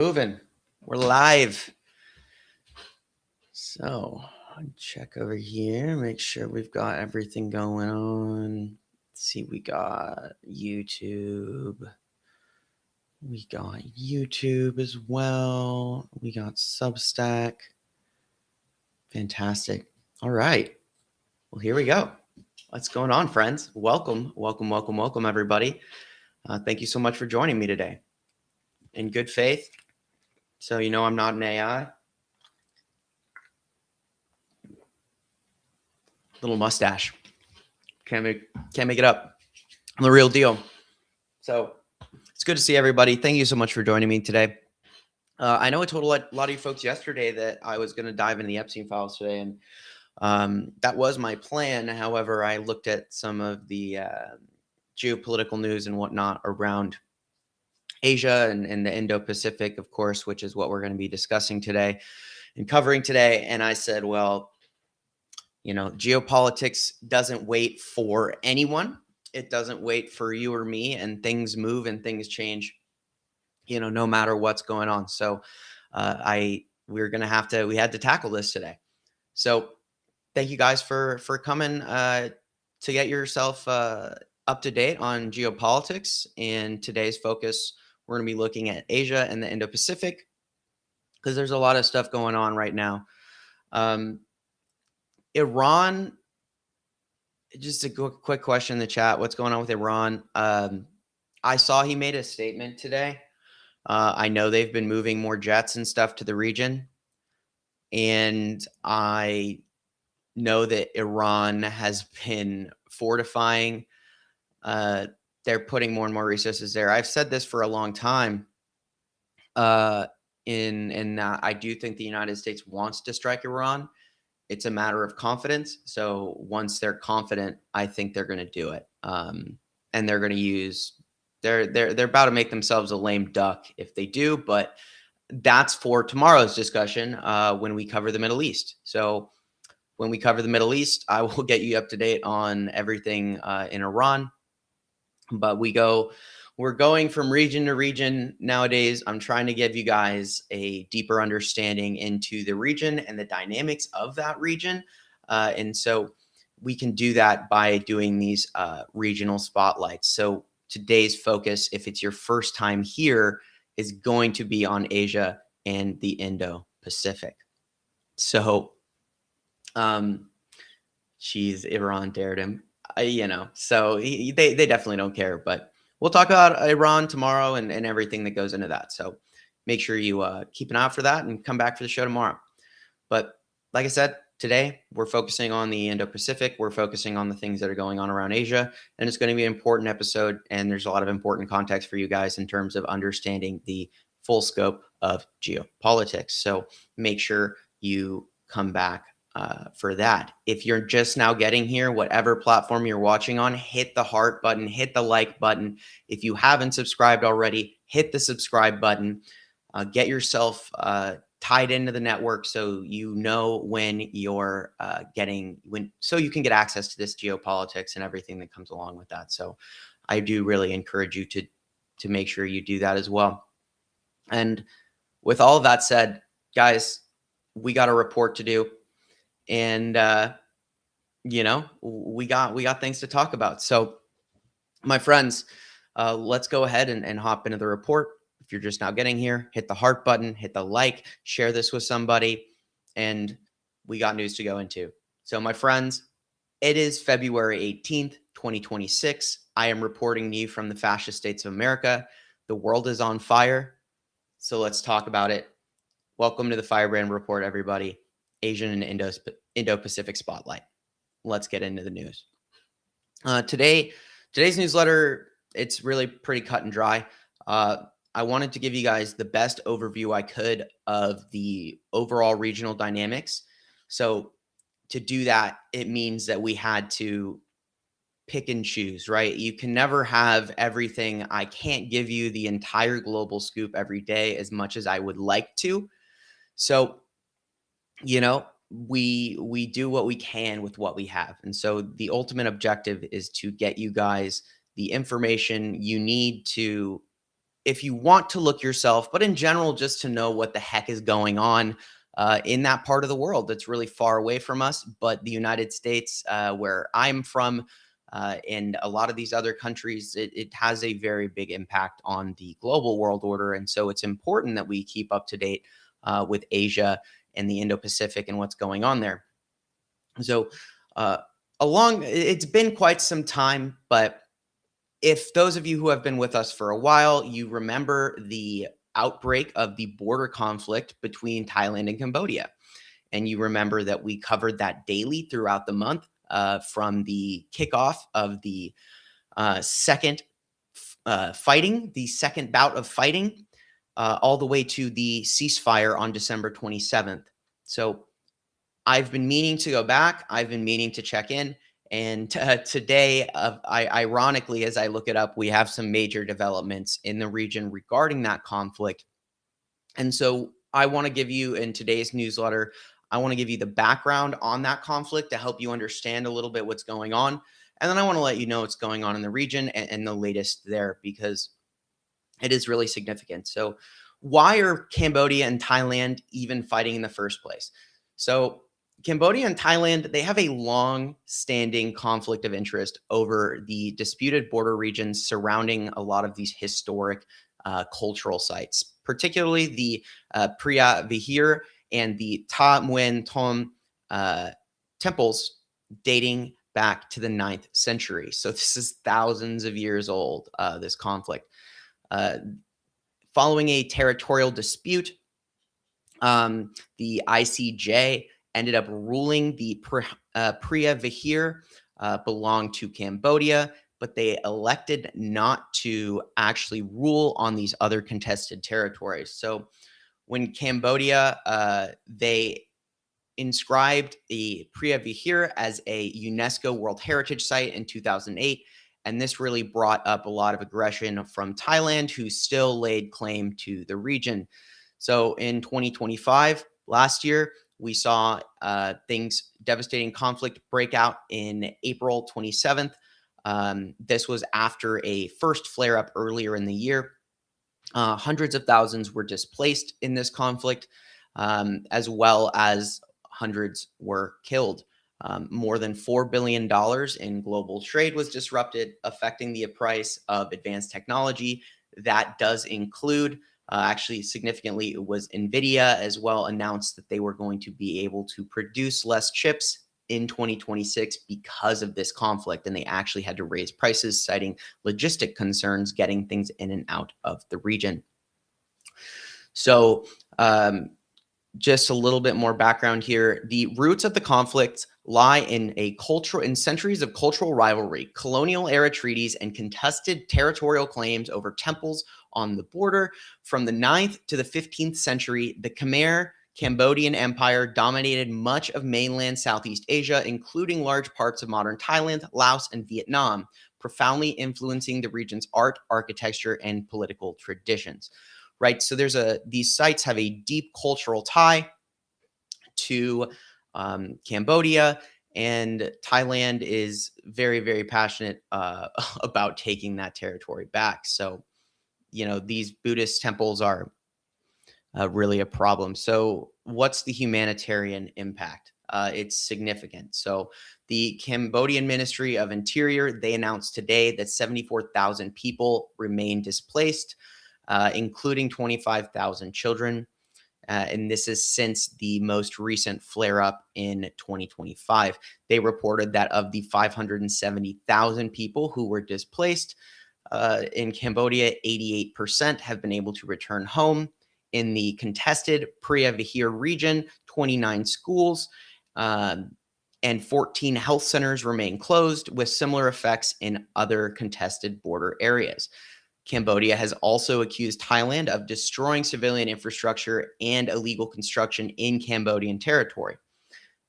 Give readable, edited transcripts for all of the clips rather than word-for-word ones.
Moving. We're live. So check over here, make sure we've got everything going on. Let's see, we got YouTube. We got YouTube as well. We got Substack. Fantastic. All right. Well, here we go. What's going on, friends? Welcome, everybody. Thank you so much for joining me today. In good faith. So I'm not an AI. Little mustache. Can't make it up. I'm the real deal. So it's good to see everybody. Thank you so much for joining me today. I know I told a lot of you folks yesterday that I was going to dive into the Epstein files today, and that was my plan. However, I looked at some of the geopolitical news and whatnot around Asia and the Indo-Pacific, of course, which is what we're going to be discussing today and covering today. And I said, well, geopolitics doesn't wait for anyone. It doesn't wait for you or me, and things move and things change, no matter what's going on. So we had to tackle this today. So thank you guys for coming to get yourself up to date on geopolitics. And today's focus, we're going to be looking at Asia and the Indo-Pacific, because there's a lot of stuff going on right now. Iran, just a quick question in the chat. What's going on with Iran? I saw he made a statement today. I know they've been moving more jets and stuff to the region. And I know that Iran has been fortifying. They're putting more and more resources there. I've said this for a long time. I do think the United States wants to strike Iran. It's a matter of confidence. So once they're confident, I think they're going to do it. And they're going to use, they're about to make themselves a lame duck if they do, but that's for tomorrow's discussion when we cover the Middle East. So when we cover the Middle East, I will get you up to date on everything in Iran. But we're going from region to region nowadays. I'm trying to give you guys a deeper understanding into the region and the dynamics of that region. And so we can do that by doing these regional spotlights. So today's focus, if it's your first time here, is going to be on Asia and the Indo-Pacific. So, Iran dared him, so they definitely don't care, but we'll talk about Iran tomorrow and everything that goes into that. So make sure you keep an eye out for that and come back for the show tomorrow. But like I said, today we're focusing on the Indo-Pacific. We're focusing on the things that are going on around Asia, and it's going to be an important episode. And there's a lot of important context for you guys in terms of understanding the full scope of geopolitics. So make sure you come back for that. If you're just now getting here, whatever platform you're watching on, hit the heart button, hit the like button. If you haven't subscribed already, hit the subscribe button. Get yourself tied into the network so you know when you're so you can get access to this geopolitics and everything that comes along with that. So I do really encourage you to make sure you do that as well. And with all of that said, guys, we got a report to do. And, we got things to talk about. So my friends, let's go ahead and hop into the report. If you're just now getting here, hit the heart button, hit the like, share this with somebody, and we got news to go into. So my friends, it is February 18th, 2026. I am reporting to you from the fascist states of America. The world is on fire. So let's talk about it. Welcome to the Firebrand Report, everybody. Asian and Indo-Pacific Spotlight. Let's get into the news. Today's newsletter, it's really pretty cut and dry. I wanted to give you guys the best overview I could of the overall regional dynamics. So to do that, it means that we had to pick and choose, right? You can never have everything. I can't give you the entire global scoop every day as much as I would like to. So, we do what we can with what we have. And so the ultimate objective is to get you guys the information you need to if you want to look yourself, but in general, just to know what the heck is going on in that part of the world that's really far away from us. But the United States, where I'm from, and a lot of these other countries, it has a very big impact on the global world order. And so it's important that we keep up to date with Asia and the Indo-Pacific and what's going on there. So, uh, it's been quite some time, but if those of you who have been with us for a while, you remember the outbreak of the border conflict between Thailand and Cambodia. And you remember that we covered that daily throughout the month, from the kickoff of the second fighting, the second bout of fighting, all the way to the ceasefire on December 27th. So I've been meaning to go back. I've been meaning to check in. And today, ironically, as I look it up, we have some major developments in the region regarding that conflict. And so I want to give you, in today's newsletter, I want to give you the background on that conflict to help you understand a little bit what's going on. And then I want to let you know what's going on in the region and the latest there, because it is really significant. So why are Cambodia and Thailand even fighting in the first place? So Cambodia and Thailand, they have a long-standing conflict of interest over the disputed border regions surrounding a lot of these historic cultural sites, particularly the Priya Vihir and the Ta Muen Thom temples dating back to the 9th century. So this is thousands of years old, this conflict. Following a territorial dispute, the ICJ ended up ruling the Priya Vihir belonged to Cambodia, but they elected not to actually rule on these other contested territories. So when Cambodia, they inscribed the Priya Vihir as a UNESCO World Heritage Site in 2008. And this really brought up a lot of aggression from Thailand, who still laid claim to the region. So in 2025, last year, we saw devastating conflict break out in April 27th. This was after a first flare up earlier in the year. Hundreds of thousands were displaced in this conflict, as well as hundreds were killed. More than $4 billion in global trade was disrupted, affecting the price of advanced technology. That does include, actually significantly, it was NVIDIA as well announced that they were going to be able to produce less chips in 2026 because of this conflict. And they actually had to raise prices, citing logistic concerns getting things in and out of the region. So, just a little bit more background here. The roots of the conflict lie in centuries of cultural rivalry, colonial era treaties, and contested territorial claims over temples on the border. From the 9th to the 15th century, the Khmer Cambodian Empire dominated much of mainland Southeast Asia, including large parts of modern Thailand, Laos, and Vietnam, profoundly influencing the region's art, architecture, and political traditions. Right. So these sites have a deep cultural tie to Cambodia, and Thailand is very, very passionate about taking that territory back. So, these Buddhist temples are really a problem. So what's the humanitarian impact? It's significant. So the Cambodian Ministry of Interior, they announced today that 74,000 people remain displaced, including 25,000 children. And this is since the most recent flare up in 2025. They reported that of the 570,000 people who were displaced in Cambodia, 88% have been able to return home. In the contested Priya Vihir region, 29 schools and 14 health centers remain closed, with similar effects in other contested border areas. Cambodia has also accused Thailand of destroying civilian infrastructure and illegal construction in Cambodian territory.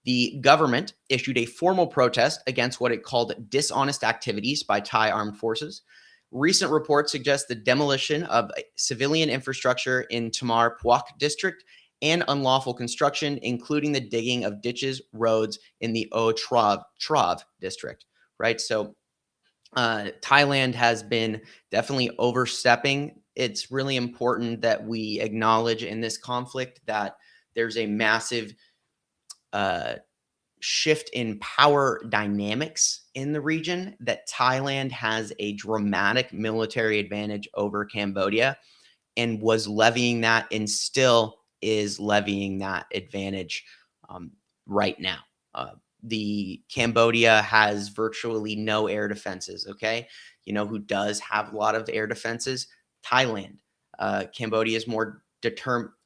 The government issued a formal protest against what it called dishonest activities by Thai armed forces. Recent reports suggest the demolition of civilian infrastructure in Tamar Puak district and unlawful construction, including the digging of ditches, roads in the O Trav district, right? So Thailand has been definitely overstepping it's really important that we acknowledge in this conflict that there's a massive shift in power dynamics in the region, that Thailand has a dramatic military advantage over Cambodia and was levying that and still is levying that advantage right now. The Cambodia has virtually no air defenses. Okay. You know who does have a lot of air defenses? Thailand. Cambodia is more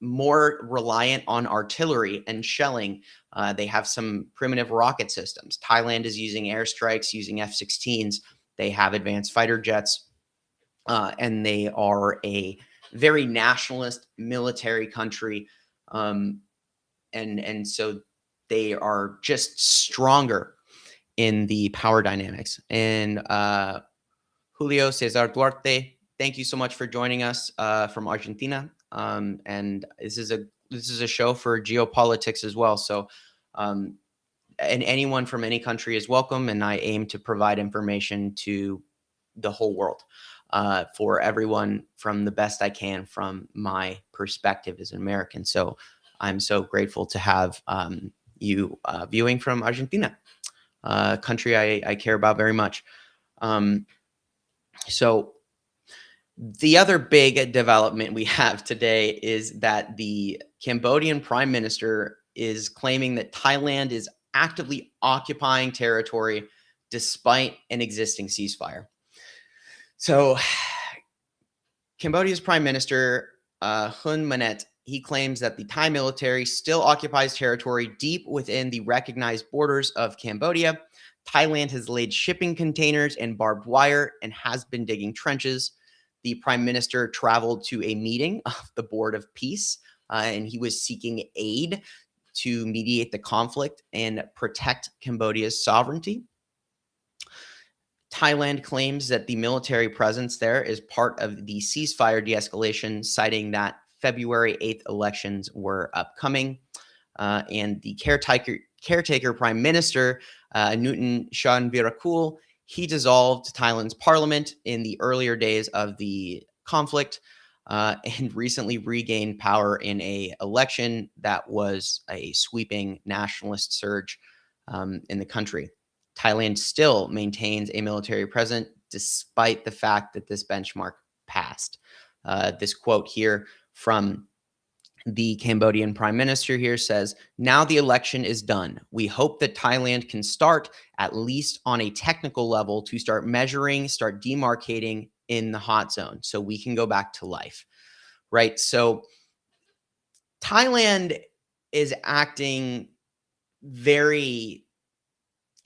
reliant on artillery and shelling. They have some primitive rocket systems. Thailand is using airstrikes, using F-16s. They have advanced fighter jets, and they are a very nationalist military country, and so they are just stronger in the power dynamics. And Julio Cesar Duarte, thank you so much for joining us from Argentina. And this is a show for geopolitics as well. So, and anyone from any country is welcome. And I aim to provide information to the whole world for everyone from the best I can from my perspective as an American. So I'm so grateful to have you viewing from Argentina, a country I care about very much. So the other big development we have today is that the Cambodian prime minister is claiming that Thailand is actively occupying territory despite an existing ceasefire. So Cambodia's prime minister, Hun Manet, he claims that the Thai military still occupies territory deep within the recognized borders of Cambodia. Thailand has laid shipping containers and barbed wire and has been digging trenches. The prime minister traveled to a meeting of the Board of Peace, and he was seeking aid to mediate the conflict and protect Cambodia's sovereignty. Thailand claims that the military presence there is part of the ceasefire de-escalation, citing that February 8th elections were upcoming. And the caretaker prime minister, Anutin Charnvirakul, he dissolved Thailand's parliament in the earlier days of the conflict and recently regained power in an election that was a sweeping nationalist surge in the country. Thailand still maintains a military presence despite the fact that this benchmark passed. This quote here from the Cambodian prime minister here says, "Now the election is done. We hope that Thailand can start, at least on a technical level, to start measuring, start demarcating in the hot zone so we can go back to life." Right? So Thailand is acting very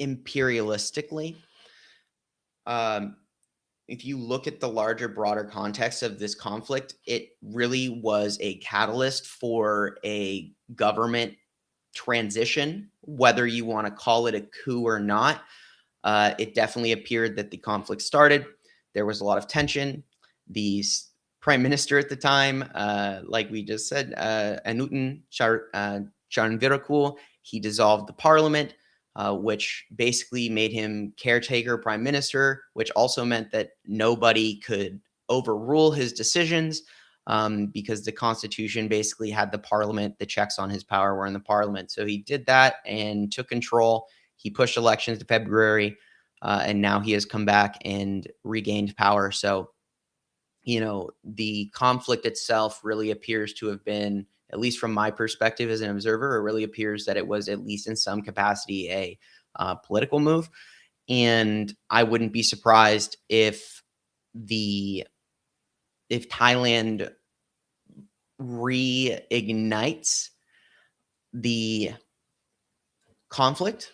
imperialistically. If you look at the larger, broader context of this conflict, it really was a catalyst for a government transition, whether you want to call it a coup or not. It definitely appeared that the conflict started. There was a lot of tension. The prime minister at the time, like we just said, Anutin Charnvirakul, he dissolved the parliament, which basically made him caretaker prime minister, which also meant that nobody could overrule his decisions because the constitution basically had the parliament, the checks on his power were in the parliament. So he did that and took control. He pushed elections to February, and now he has come back and regained power. So, you know, the conflict itself really appears to have been, at least from my perspective as an observer, it really appears that it was, at least in some capacity, a political move. And I wouldn't be surprised if Thailand reignites the conflict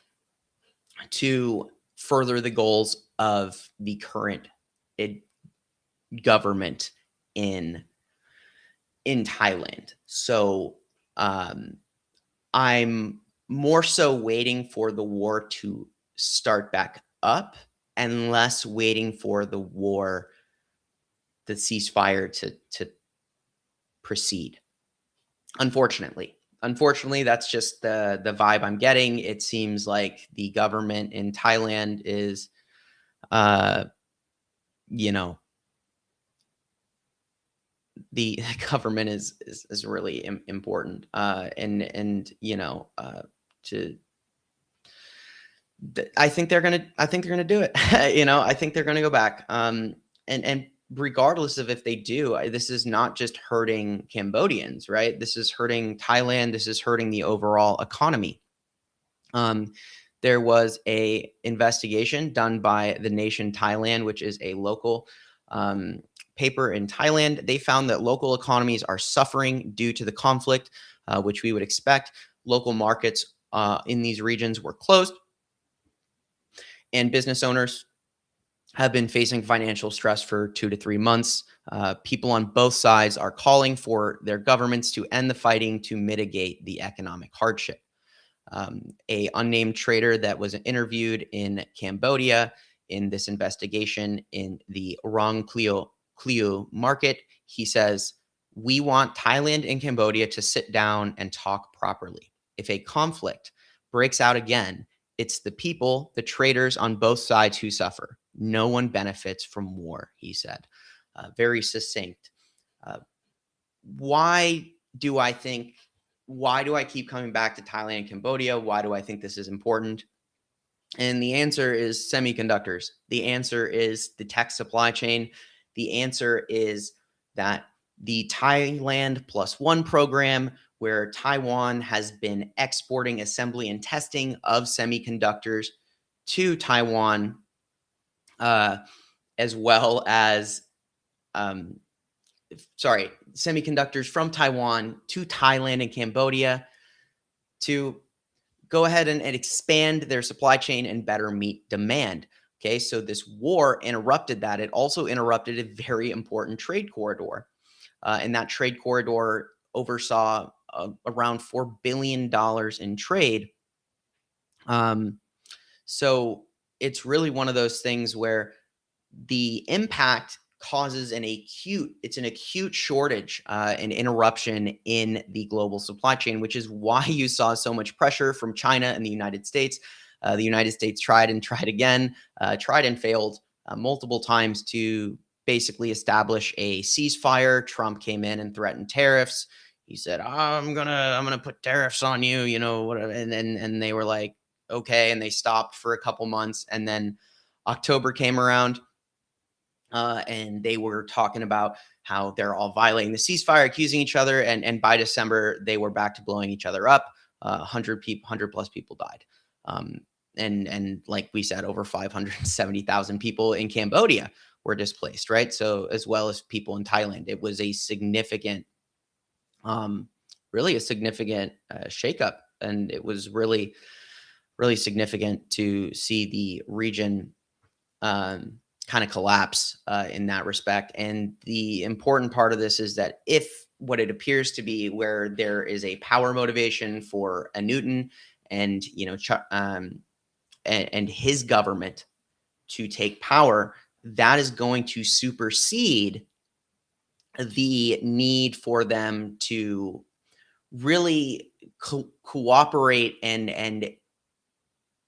to further the goals of the current government in Thailand. So I'm more so waiting for the war to start back up and less waiting for the ceasefire to proceed. Unfortunately, that's just the vibe I'm getting. It seems like the government in Thailand is, you know, the government is really important, and to I think they're gonna do it. I think they're gonna go back. And regardless of if they do, this is not just hurting Cambodians, right? This is hurting Thailand. This is hurting the overall economy. Um, there was a investigation done by the Nation Thailand, which is a local um, paper in Thailand. They found that local economies are suffering due to the conflict, which we would expect. Local markets in these regions were closed, and business owners have been facing financial stress for 2 to 3 months. People on both sides are calling for their governments to end the fighting to mitigate the economic hardship. A unnamed trader that was interviewed in Cambodia in this investigation in the Rong Clio market, he says, "We want Thailand and Cambodia to sit down and talk properly. If a conflict breaks out again, it's the people, the traders on both sides who suffer. No one benefits from war," he said. Very succinct. Uh, why do I think why do I keep coming back to Thailand and Cambodia? Why do I think this is important? And the answer is semiconductors. The answer is the tech supply chain. The answer is that the Thailand Plus One program, where Taiwan has been exporting assembly and testing of semiconductors to Taiwan, uh, as well as um, semiconductors from Taiwan to Thailand and Cambodia to go ahead and expand their supply chain and better meet demand. Okay, so this war interrupted that. It also interrupted a very important trade corridor. And that trade corridor oversaw around $4 billion in trade. Um, so it's really one of those things where the impact causes an acute shortage and interruption in the global supply chain, which is why you saw so much pressure from China and the United States. The United States tried and tried again, tried and failed multiple times to basically establish a ceasefire. Trump came in and threatened tariffs. He said, I'm gonna put tariffs on you, whatever. And they were like, okay, and they stopped for a couple months, and then October came around, and they were talking about how they're all violating the ceasefire, accusing each other, and by December they were back to blowing each other up. 100 plus people died, um, and like we said, over 570,000 people in Cambodia were displaced. Right, so as well as people in Thailand, it was a significant, um, really a significant shakeup, and it was really significant to see the region um, kind of collapse in that respect. And the important part of this is that if what it appears to be, where there is a power motivation for a Newton and and his government to take power, that is going to supersede the need for them to really cooperate and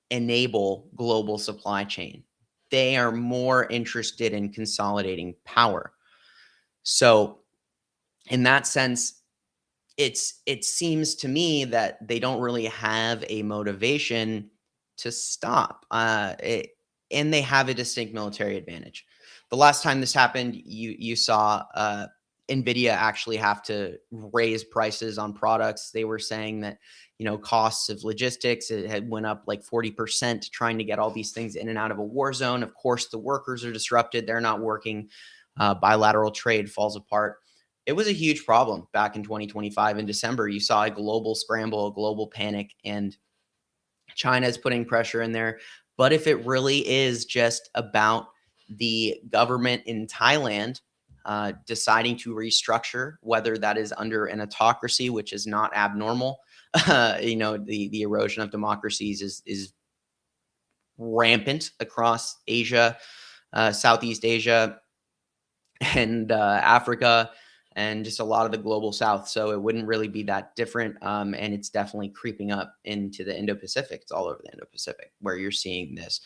enable global supply chain. They are more interested in consolidating power. So in that sense, it seems to me that they don't really have a motivation to stop. And they have a distinct military advantage. The last time this happened, you saw Nvidia actually have to raise prices on products. They were saying that costs of logistics, it had went up like 40% trying to get all these things in and out of a war zone. Of course, the workers are disrupted; they're not working. Bilateral trade falls apart. It was a huge problem back in 2025 in December. You saw a global scramble, a global panic, and China is putting pressure in there. But if it really is just about the government in Thailand deciding to restructure, whether that is under an autocracy, which is not abnormal, the erosion of democracies is rampant across Asia, Southeast Asia, and Africa, and just a lot of the global South. So it wouldn't really be that different. And it's definitely creeping up into the Indo-Pacific. It's all over the Indo-Pacific where you're seeing this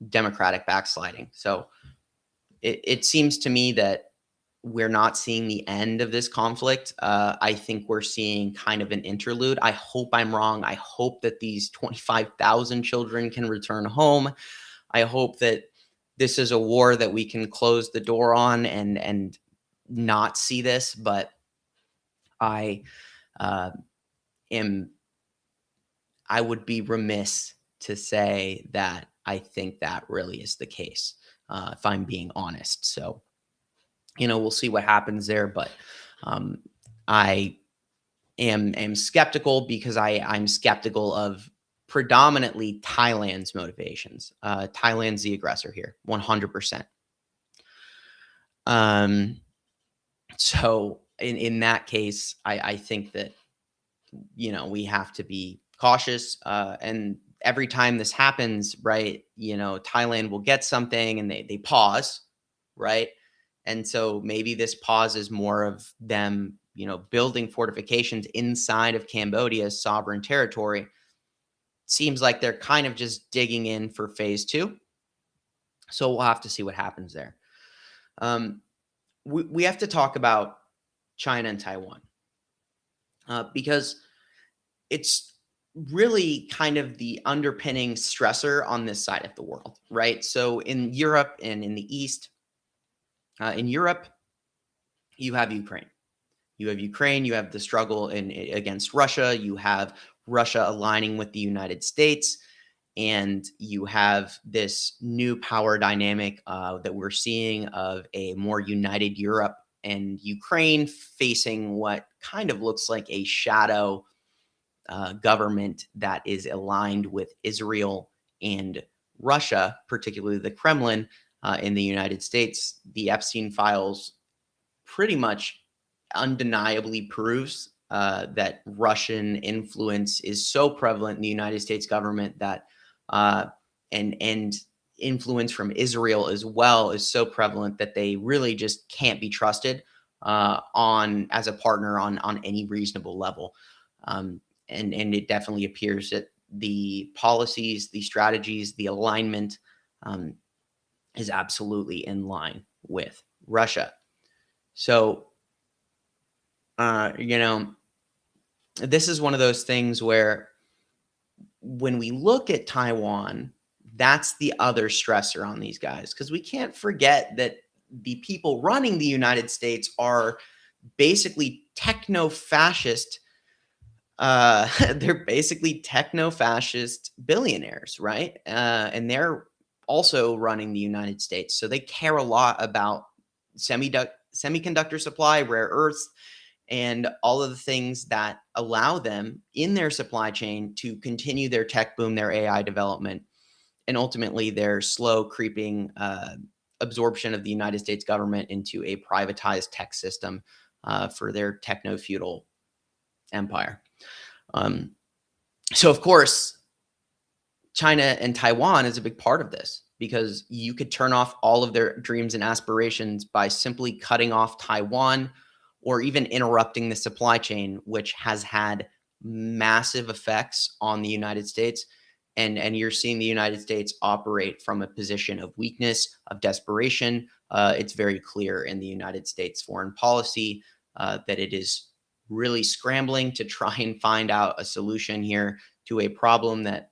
democratic backsliding. So it seems to me that we're not seeing the end of this conflict. I think we're seeing kind of an interlude. I hope I'm wrong. I hope that these 25,000 children can return home. I hope that this is a war that we can close the door on and not see this. But I uh, am I would be remiss to say that I think that really is the case, if I'm being honest. So, we'll see what happens there. But um, I am skeptical because I'm skeptical of predominantly Thailand's motivations. Thailand's the aggressor here, 100%. Um, so in that case, I think that we have to be cautious. And every time this happens, right, Thailand will get something and they pause, right? And so maybe this pause is more of them, building fortifications inside of Cambodia's sovereign territory. Seems like they're kind of just digging in for phase two. So we'll have to see what happens there. We have to talk about China and Taiwan because it's really kind of the underpinning stressor on this side of the world, right? So in Europe and in the East, in Europe, you have Ukraine. You have the struggle against Russia. You have Russia aligning with the United States. And you have this new power dynamic that we're seeing of a more united Europe and Ukraine facing what kind of looks like a shadow government that is aligned with Israel and Russia, particularly the Kremlin in the United States. The Epstein files pretty much undeniably proves that Russian influence is so prevalent in the United States government that and influence from Israel as well is so prevalent that they really just can't be trusted on as a partner on any reasonable level. And it definitely appears that the policies, the strategies, the alignment is absolutely in line with Russia. So, this is one of those things where when we look at Taiwan, that's the other stressor on these guys, because we can't forget that the people running the United States are basically techno-fascist. They're basically techno-fascist billionaires, right? And they're also running the United States. So they care a lot about semiconductor supply, rare earths, and all of the things that allow them in their supply chain to continue their tech boom, their AI development, and ultimately their slow creeping absorption of the United States government into a privatized tech system for their techno-feudal empire. So, of course, China and Taiwan is a big part of this, because you could turn off all of their dreams and aspirations by simply cutting off Taiwan or even interrupting the supply chain, which has had massive effects on the United States. And you're seeing the United States operate from a position of weakness, of desperation. It's very clear in the United States foreign policy that it is really scrambling to try and find out a solution here to a problem that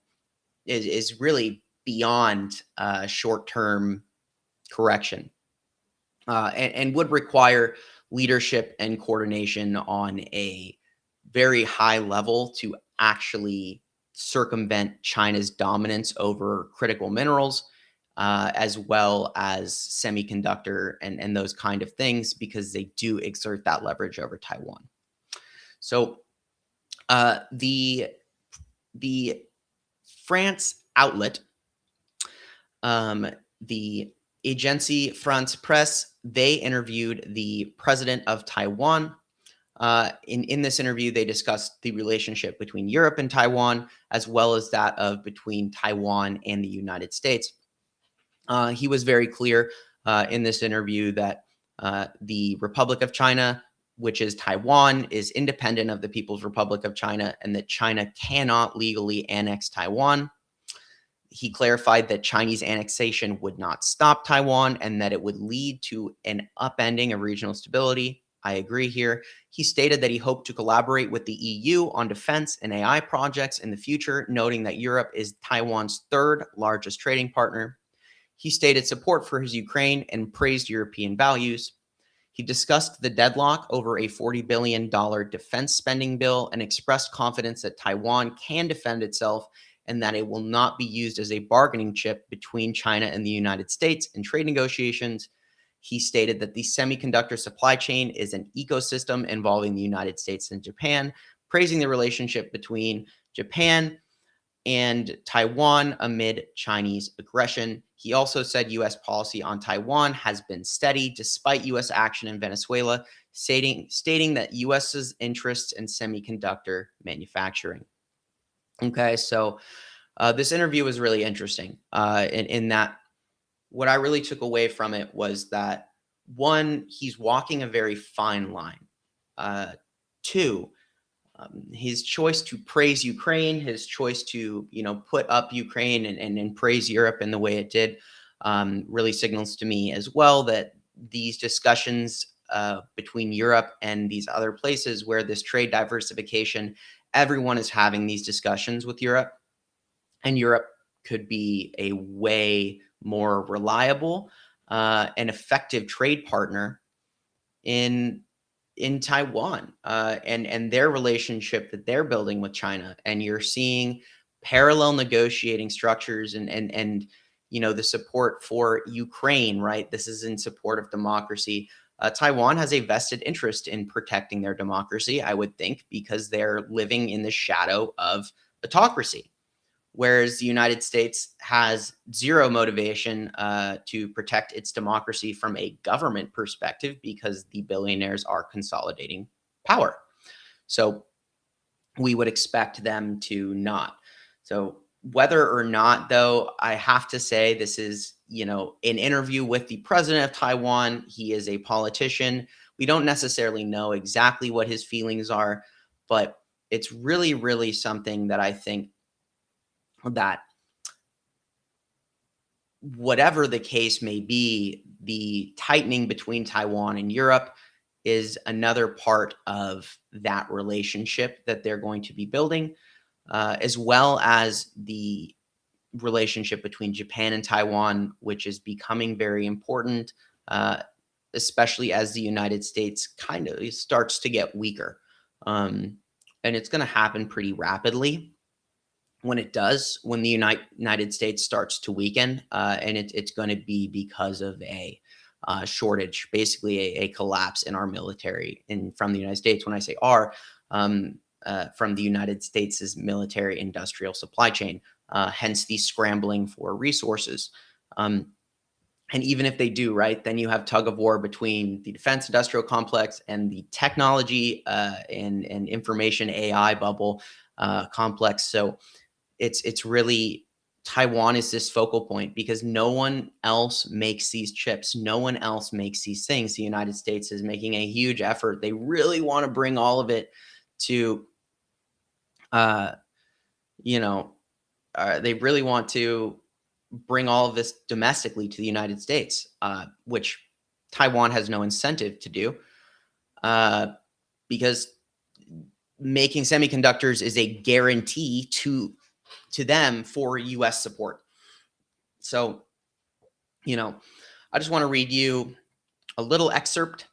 is really beyond short-term correction and would require leadership and coordination on a very high level to actually circumvent China's dominance over critical minerals, as well as semiconductor and those kind of things, because they do exert that leverage over Taiwan. So the France outlet, the Agence France Presse, they interviewed the president of Taiwan. In this interview, they discussed the relationship between Europe and Taiwan, as well as that of between Taiwan and the United States. He was very clear in this interview that the Republic of China, which is Taiwan, is independent of the People's Republic of China, and that China cannot legally annex Taiwan. He clarified that Chinese annexation would not stop Taiwan and that it would lead to an upending of regional stability. I agree here. He stated that he hoped to collaborate with the EU on defense and AI projects in the future, noting that Europe is Taiwan's third largest trading partner. He stated support for his Ukraine and praised European values. He discussed the deadlock over a $40 billion defense spending bill and expressed confidence that Taiwan can defend itself and that it will not be used as a bargaining chip between China and the United States in trade negotiations. He stated that the semiconductor supply chain is an ecosystem involving the United States and Japan, praising the relationship between Japan and Taiwan amid Chinese aggression. He also said U.S. policy on Taiwan has been steady despite U.S. action in Venezuela, stating that U.S.'s interests in semiconductor manufacturing. Okay, so this interview was really interesting in that what I really took away from it was that, one, he's walking a very fine line. Two, his choice to praise Ukraine, his choice to put up Ukraine and praise Europe in the way it did, really signals to me as well that these discussions between Europe and these other places where this trade diversification, everyone is having these discussions with Europe, and Europe could be a way more reliable and effective trade partner in Taiwan and their relationship that they're building with China. And you're seeing parallel negotiating structures and the support for Ukraine, right? This is in support of democracy. Taiwan has a vested interest in protecting their democracy, I would think, because they're living in the shadow of autocracy. Whereas the United States has zero motivation to protect its democracy from a government perspective because the billionaires are consolidating power. So we would expect them to not. So whether or not, though, I have to say this is, an interview with the president of Taiwan. He is a politician. We don't necessarily know exactly what his feelings are, but it's really, really something that I think that whatever the case may be, the tightening between Taiwan and Europe is another part of that relationship that they're going to be building, as well as the relationship between Japan and Taiwan, which is becoming very important, especially as the United States kind of starts to get weaker. And it's going to happen pretty rapidly. When it does, when the United States starts to weaken, and it's going to be because of a shortage, basically a collapse in our military from the United States. When I say our, from the United States' military industrial supply chain, hence the scrambling for resources. And even if they do, right, then you have tug of war between the defense industrial complex and the technology and information AI bubble complex. So it's really, Taiwan is this focal point because no one else makes these chips. No one else makes these things. The United States is making a huge effort. They really want to bring all of it to, they really want to bring all of this domestically to the United States, which Taiwan has no incentive to do, because making semiconductors is a guarantee to them for U.S. support. So, I just want to read you a little excerpt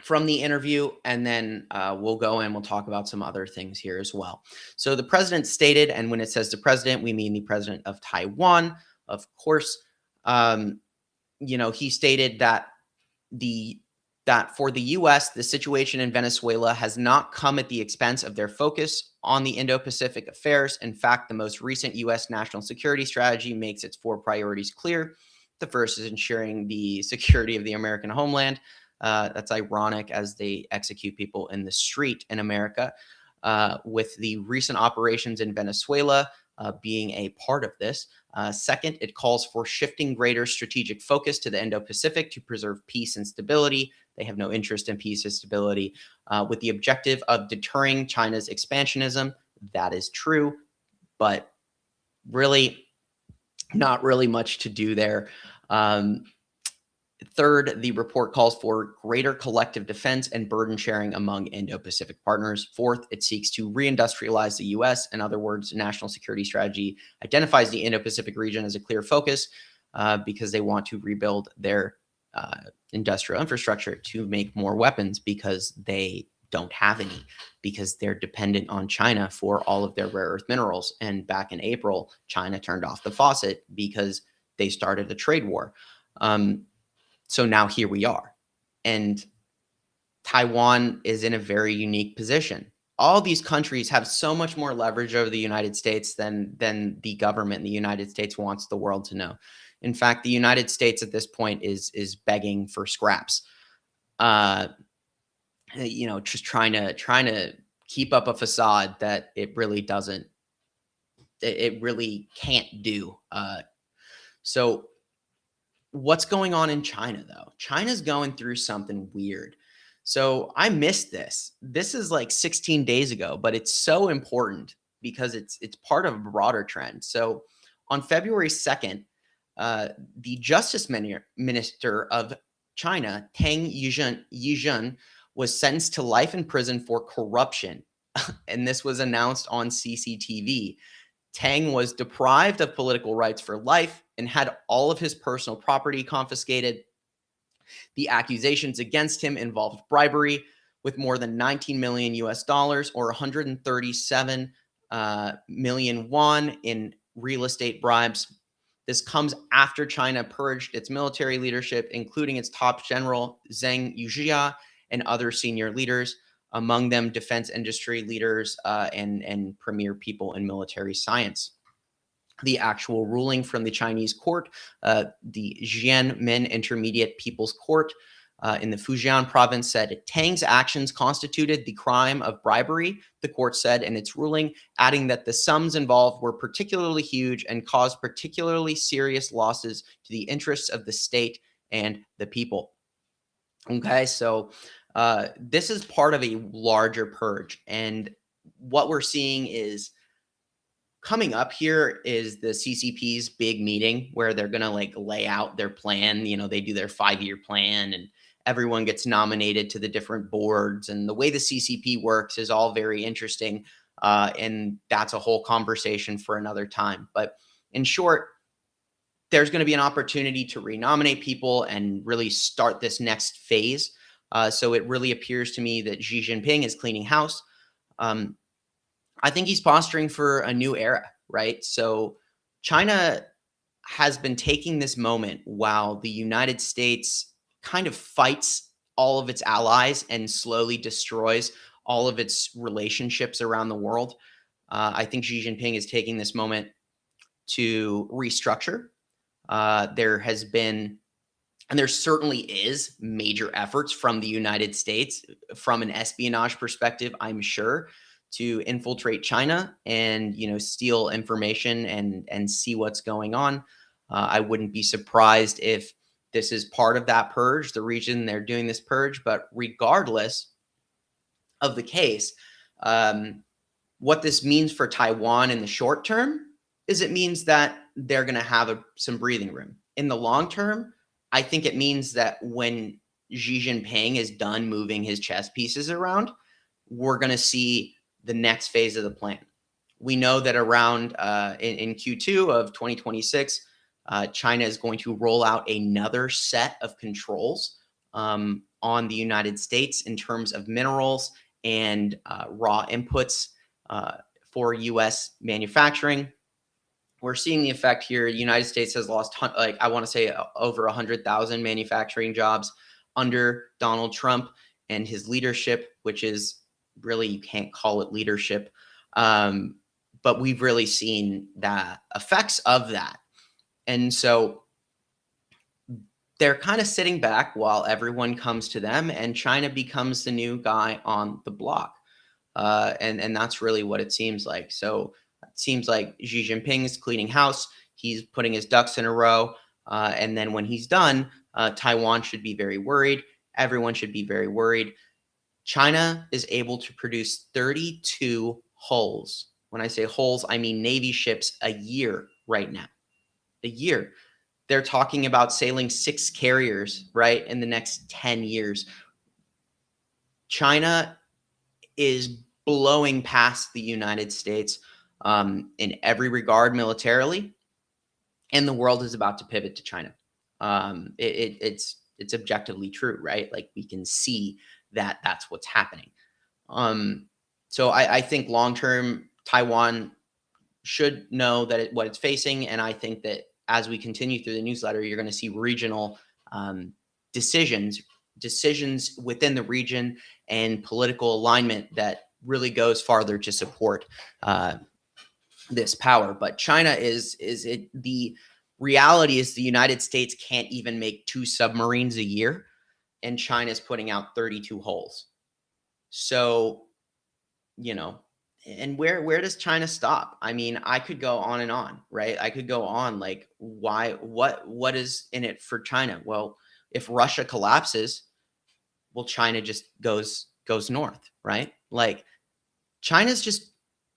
from the interview, and then we'll go and we'll talk about some other things here as well. So the president stated, and when it says the president, we mean the president of Taiwan, of course. He stated that for the U.S., the situation in Venezuela has not come at the expense of their focus on the Indo-Pacific affairs. In fact, the most recent U.S. national security strategy makes its 4 priorities clear. The first is ensuring the security of the American homeland. That's ironic as they execute people in the street in America, with the recent operations in Venezuela being a part of this. Second, it calls for shifting greater strategic focus to the Indo-Pacific to preserve peace and stability. They have no interest in peace and stability, with the objective of deterring China's expansionism. That is true, but really, Not really much to do there. Um, Third, the report calls for greater collective defense and burden sharing among Indo-Pacific partners. Fourth, it seeks to reindustrialize the U.S. In other words, national security strategy identifies the Indo-Pacific region as a clear focus because they want to rebuild their uh, industrial infrastructure to make more weapons because they don't have any, because they're dependent on China for all of their rare earth minerals. And back in April, China turned off the faucet because they started a trade war. So now here we are. And Taiwan is in a very unique position. All these countries have so much more leverage over the United States than the government in the United States wants the world to know. In fact, the United States at this point is begging for scraps. Uh, just trying to keep up a facade that it really can't do. So what's going on in China though? China's going through something weird. So I missed this. This is like 16 days ago, but it's so important because it's part of a broader trend. So on February 2nd, the Minister of China, Tang Yizhen, was sentenced to life in prison for corruption. And this was announced on CCTV. Tang was deprived of political rights for life and had all of his personal property confiscated. The accusations against him involved bribery with more than 19 million US dollars or 137 million won in real estate bribes. This comes after China purged its military leadership, including its top general Zheng Yujia and other senior leaders, among them defense industry leaders and premier people in military science. The actual ruling from the Chinese court, the Jianmen Intermediate People's Court in the Fujian province, said Tang's actions constituted the crime of bribery, the court said in its ruling, adding that the sums involved were particularly huge and caused particularly serious losses to the interests of the state and the people. Okay, so this is part of a larger purge. And what we're seeing is coming up here is the CCP's big meeting where they're going to like lay out their plan. They do their 5-year plan and everyone gets nominated to the different boards. And the way the CCP works is all very interesting. And that's a whole conversation for another time. But in short, there's going to be an opportunity to renominate people and really start this next phase. So it really appears to me that Xi Jinping is cleaning house. I think he's posturing for a new era, right? So China has been taking this moment while the United States kind of fights all of its allies and slowly destroys all of its relationships around the world. I think Xi Jinping is taking this moment to restructure. There has been, and there certainly is, major efforts from the United States from an espionage perspective, I'm sure, to infiltrate China and steal information and see what's going on. I wouldn't be surprised if this is part of that purge, the reason they're doing this purge. But regardless of the case, what this means for Taiwan in the short term is it means that they're going to have some breathing room. In the long term, I think it means that when Xi Jinping is done moving his chess pieces around, we're going to see the next phase of the plan. We know that around in Q2 of 2026, China is going to roll out another set of controls on the United States in terms of minerals and raw inputs for U.S. manufacturing. We're seeing the effect here. The United States has lost, I want to say, over 100,000 manufacturing jobs under Donald Trump and his leadership, which is really, you can't call it leadership. But we've really seen the effects of that. And so they're kind of sitting back while everyone comes to them, and China becomes the new guy on the block. And that's really what it seems like. So it seems like Xi Jinping is cleaning house. He's putting his ducks in a row. And then when he's done, Taiwan should be very worried. Everyone should be very worried. China is able to produce 32 hulls. When I say hulls, I mean Navy ships a year right now. a year. They're talking about sailing 6 carriers, right, in the next 10 years. China is blowing past the United States in every regard militarily, and the world is about to pivot to China. It's objectively true, right? Like we can see that that's what's happening. So I think long term Taiwan should know that what it's facing, and I think that as we continue through the newsletter, you're going to see regional decisions within the region and political alignment that really goes farther to support this power. But China is it the reality is the United States can't even make 2 submarines a year, and China's putting out 32 holes. So, you know, and where does China stop? I mean, I could go on and on, right? I could go on like what is in it for China? Well, if Russia collapses, well, China just goes north, right? Like China's just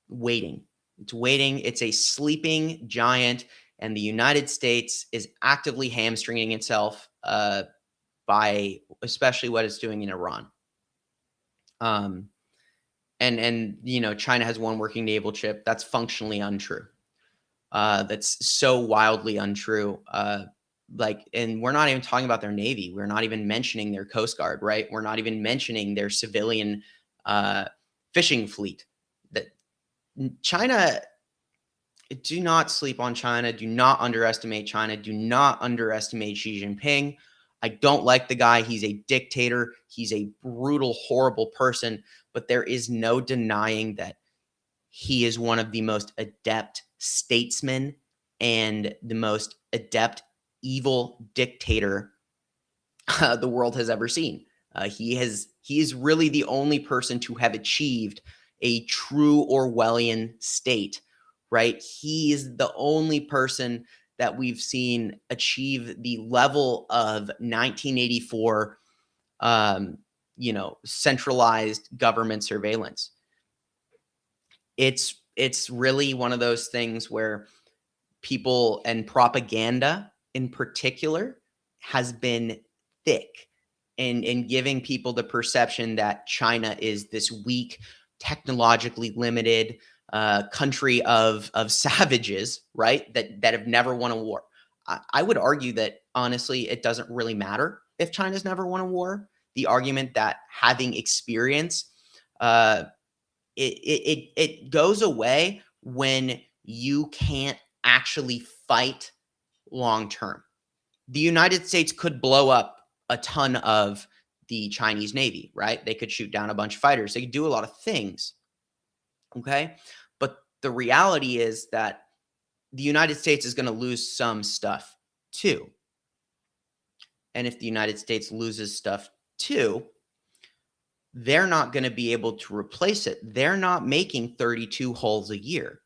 waiting. It's waiting. It's a sleeping giant, and the United States is actively hamstringing itself by especially what it's doing in Iran. And you know, China has one working naval ship. That's functionally untrue. That's so wildly untrue. Like, and we're not even talking about their navy. We're not even mentioning their coast guard, right? We're not even mentioning their civilian fishing fleet. That China, do not sleep on China. Do not underestimate China. Do not underestimate Xi Jinping. I don't like the guy. He's a dictator. He's a brutal, horrible person. But there is no denying that he is one of the most adept statesmen and the most adept evil dictator the world has ever seen. He is really the only person to have achieved a true Orwellian state, right? He is the only person that we've seen achieve the level of 1984, you know, centralized government surveillance. It's really one of those things where people and propaganda in particular has been thick in giving people the perception that China is this weak, technologically limited country of savages, right? That have never won a war. I would argue that honestly, it doesn't really matter if China's never won a war. The argument that having experience, it goes away when you can't actually fight long term. The United States could blow up a ton of the Chinese Navy, right? They could shoot down a bunch of fighters. They could do a lot of things. Okay. But the reality is that the United States is going to lose some stuff too. And if the United States loses stuff too, they're not going to be able to replace it. They're not making 32 hulls a year.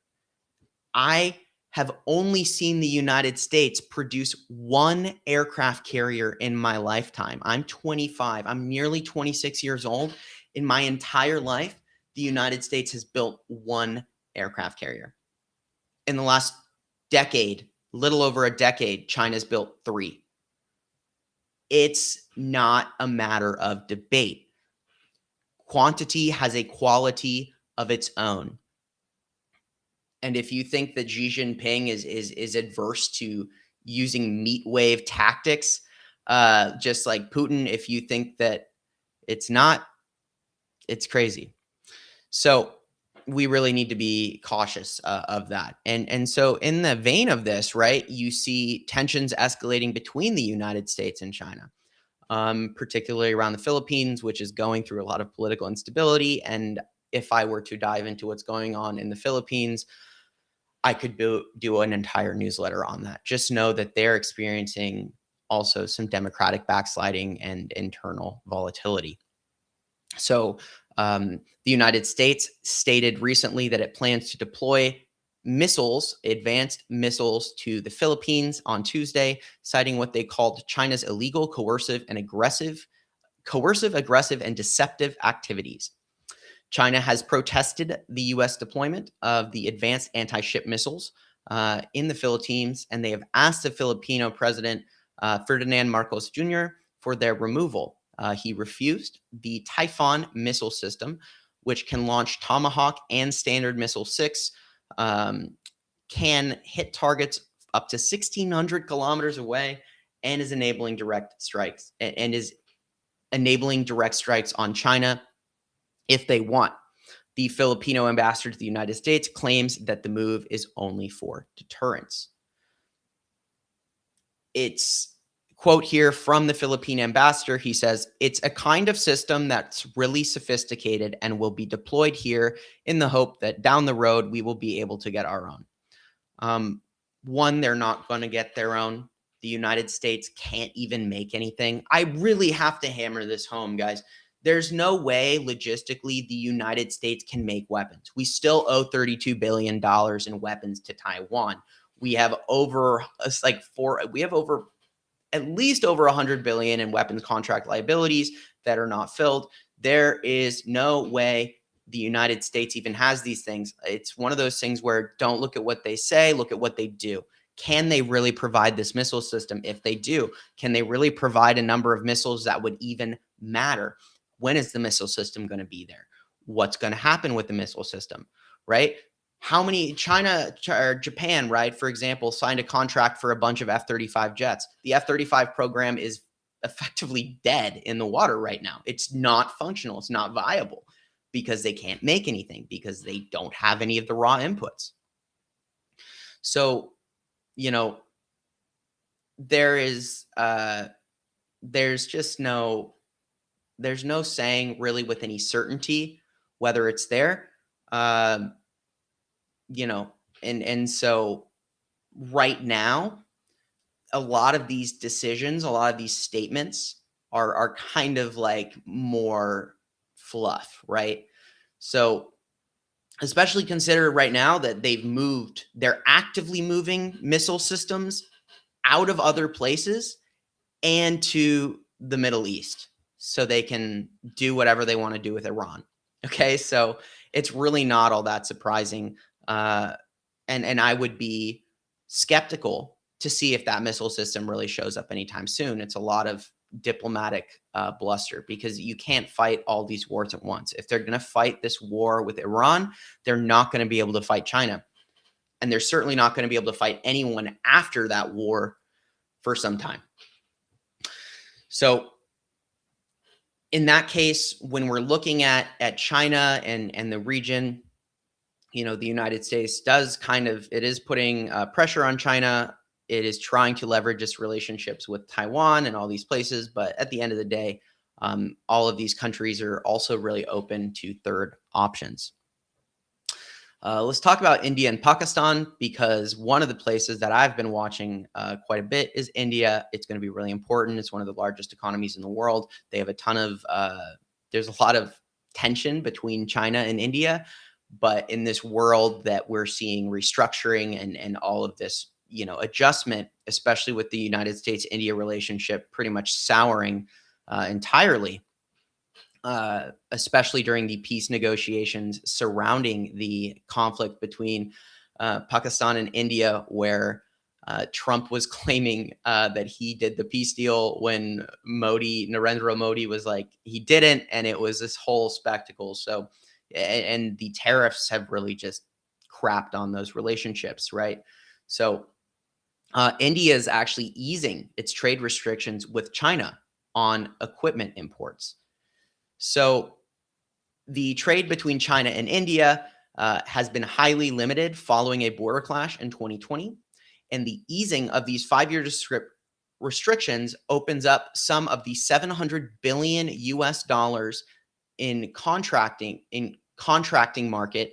I have only seen the United States produce 1 aircraft carrier in my lifetime. I'm 25. I'm nearly 26 years old. In my entire life, the United States has built 1 aircraft carrier. In the last decade, little over a decade, China's built 3. It's not a matter of debate. Quantity has a quality of its own. And if you think that Xi Jinping is adverse to using meat wave tactics, just like Putin, if you think that it's not, it's crazy. So we really need to be cautious of that. And so in the vein of this, right, you see tensions escalating between the United States and China, particularly around the Philippines, which is going through a lot of political instability. And if I were to dive into what's going on in the Philippines, I could do an entire newsletter on that. Just know that they're experiencing also some democratic backsliding and internal volatility. So the United States stated recently that it plans to deploy advanced missiles to the Philippines on Tuesday, citing what they called China's illegal, coercive, aggressive, and deceptive activities. China has protested the U.S. deployment of the advanced anti-ship missiles in the Philippines, and they have asked the Filipino president, Ferdinand Marcos Jr., for their removal. He refused. The Typhoon missile system, which can launch Tomahawk and Standard Missile 6, can hit targets up to 1,600 kilometers away and is enabling direct strikes on China if they want. The Filipino ambassador to the United States claims that the move is only for deterrence. It's quote here from the Philippine ambassador. He says, "It's a kind of system that's really sophisticated and will be deployed here in the hope that down the road we will be able to get our own." One, they're not going to get their own. The United States can't even make anything. I really have to hammer this home, guys. There's no way logistically the United States can make weapons. We still owe $32 billion in weapons to Taiwan. We have over at least over 100 billion in weapons contract liabilities that are not filled. There is no way the United States even has these things. It's one of those things where don't look at what they say, look at what they do. Can they really provide this missile system? If they do, can they really provide a number of missiles that would even matter? When is the missile system going to be there? What's going to happen with the missile system, right? How many China or Japan, right, for example, signed a contract for a bunch of F-35 jets. The F-35 program is effectively dead in the water right now. It's not functional. It's not viable because they can't make anything because they don't have any of the raw inputs. So, there's no saying really with any certainty whether it's there. And so right now, a lot of these decisions, a lot of these statements are kind of like more fluff, right? So especially consider right now that they're actively moving missile systems out of other places and to the Middle East so they can do whatever they want to do with Iran. Okay, so it's really not all that surprising. And I would be skeptical to see if that missile system really shows up anytime soon. It's a lot of diplomatic bluster because you can't fight all these wars at once. If they're going to fight this war with Iran, they're not going to be able to fight China. And they're certainly not going to be able to fight anyone after that war for some time. So in that case, when we're looking at China and the region, the United States it is putting pressure on China. It is trying to leverage its relationships with Taiwan and all these places. But at the end of the day, all of these countries are also really open to third options. Let's talk about India and Pakistan, because one of the places that I've been watching quite a bit is India. It's going to be really important. It's one of the largest economies in the world. They have there's a lot of tension between China and India. But in this world that we're seeing restructuring and all of this, adjustment, especially with the United States-India relationship pretty much souring entirely, especially during the peace negotiations surrounding the conflict between Pakistan and India, where Trump was claiming that he did the peace deal when Narendra Modi was like, he didn't. And it was this whole spectacle. So, and the tariffs have really just crapped on those relationships, right? So India is actually easing its trade restrictions with China on equipment imports. So the trade between China and India has been highly limited following a border clash in 2020. And the easing of these 5-year restrictions opens up some of the $700 billion US dollars in contracting market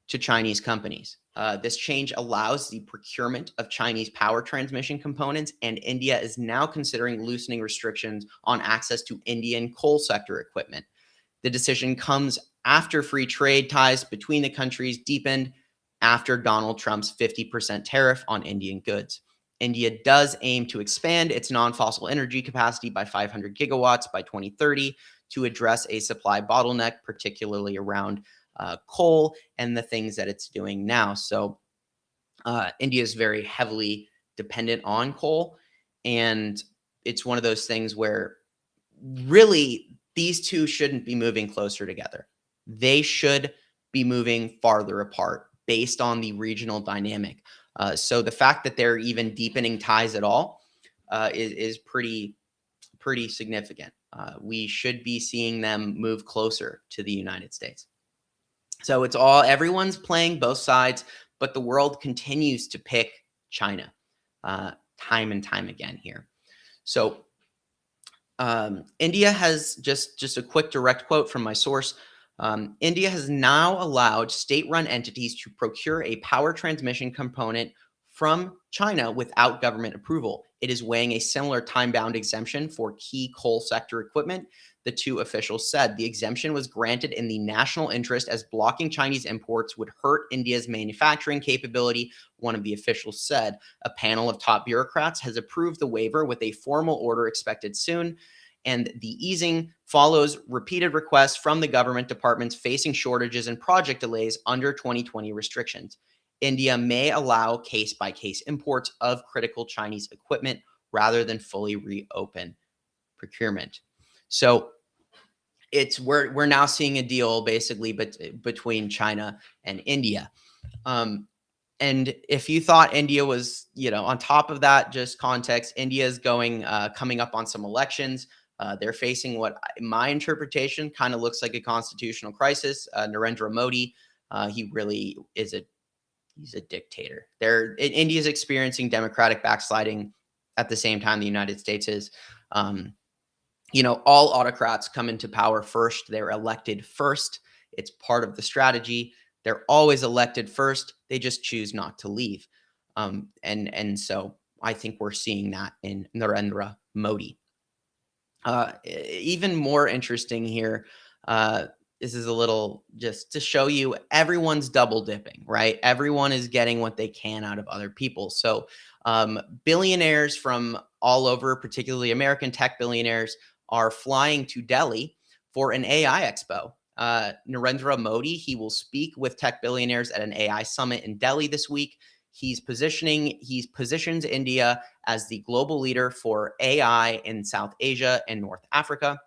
to Chinese companies. This change allows the procurement of Chinese power transmission components, and India is now considering loosening restrictions on access to Indian coal sector equipment. The decision comes after free trade ties between the countries deepened after Donald Trump's 50% tariff on Indian goods. India does aim to expand its non-fossil energy capacity by 500 gigawatts by 2030 to address a supply bottleneck, particularly around coal and the things that it's doing now. So India is very heavily dependent on coal, and it's one of those things where really these two shouldn't be moving closer together. They should be moving farther apart based on the regional dynamic. So the fact that they're even deepening ties at all is pretty significant. We should be seeing them move closer to the United States. So it's all everyone's playing both sides, but the world continues to pick China time and time again here. So India has just a quick direct quote from my source. India has now allowed state-run entities to procure a power transmission component from China without government approval. It is weighing a similar time-bound exemption for key coal sector equipment, the two officials said. The exemption was granted in the national interest as blocking Chinese imports would hurt India's manufacturing capability, one of the officials said. A panel of top bureaucrats has approved the waiver with a formal order expected soon. And the easing follows repeated requests from the government departments facing shortages and project delays under 2020 restrictions. India may allow case-by-case imports of critical Chinese equipment rather than fully reopen procurement. So we're now seeing a deal basically between China and India. And if you thought India was, on top of that, just context, India is coming up on some elections. They're facing what my interpretation kind of looks like a constitutional crisis. Narendra Modi, he really is he's a dictator. India is experiencing democratic backsliding at the same time the United States is. All autocrats come into power first. They're elected first. It's part of the strategy. They're always elected first. They just choose not to leave. And so I think we're seeing that in Narendra Modi. Even more interesting here, this is a little just to show you everyone's double dipping, right? Everyone is getting what they can out of other people. So billionaires from all over, particularly American tech billionaires, are flying to Delhi for an AI expo. Narendra Modi, he will speak with tech billionaires at an AI summit in Delhi this week. He's positions India as the global leader for AI in South Asia and North Africa.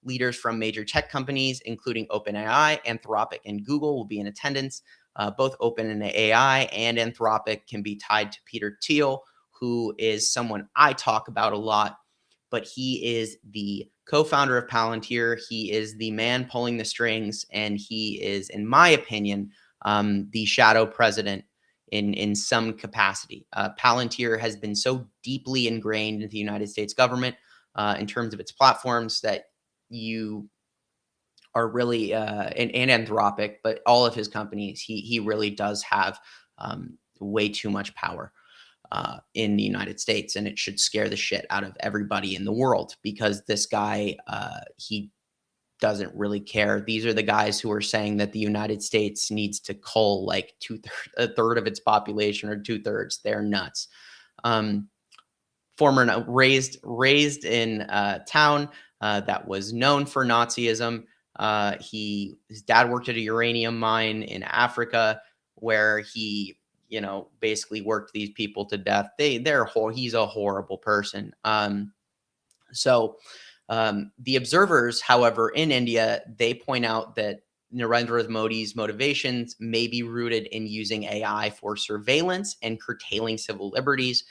Leaders from major tech companies, including OpenAI, Anthropic, and Google, will be in attendance. Both OpenAI and Anthropic can be tied to Peter Thiel, who is someone I talk about a lot, but he is the co-founder of Palantir. He is the man pulling the strings, and he is, in my opinion, the shadow president in some capacity. Palantir has been so deeply ingrained into the United States government in terms of its platforms that you are really, and Anthropic, but all of his companies, he really does have way too much power in the United States, and it should scare the shit out of everybody in the world because this guy, he doesn't really care. These are the guys who are saying that the United States needs to cull like a third of its population or 2/3. They're nuts. Raised in a town that was known for Nazism. His dad worked at a uranium mine in Africa where he, basically worked these people to death. He's a horrible person. The observers, however, in India, they point out that Narendra Modi's motivations may be rooted in using AI for surveillance and curtailing civil liberties,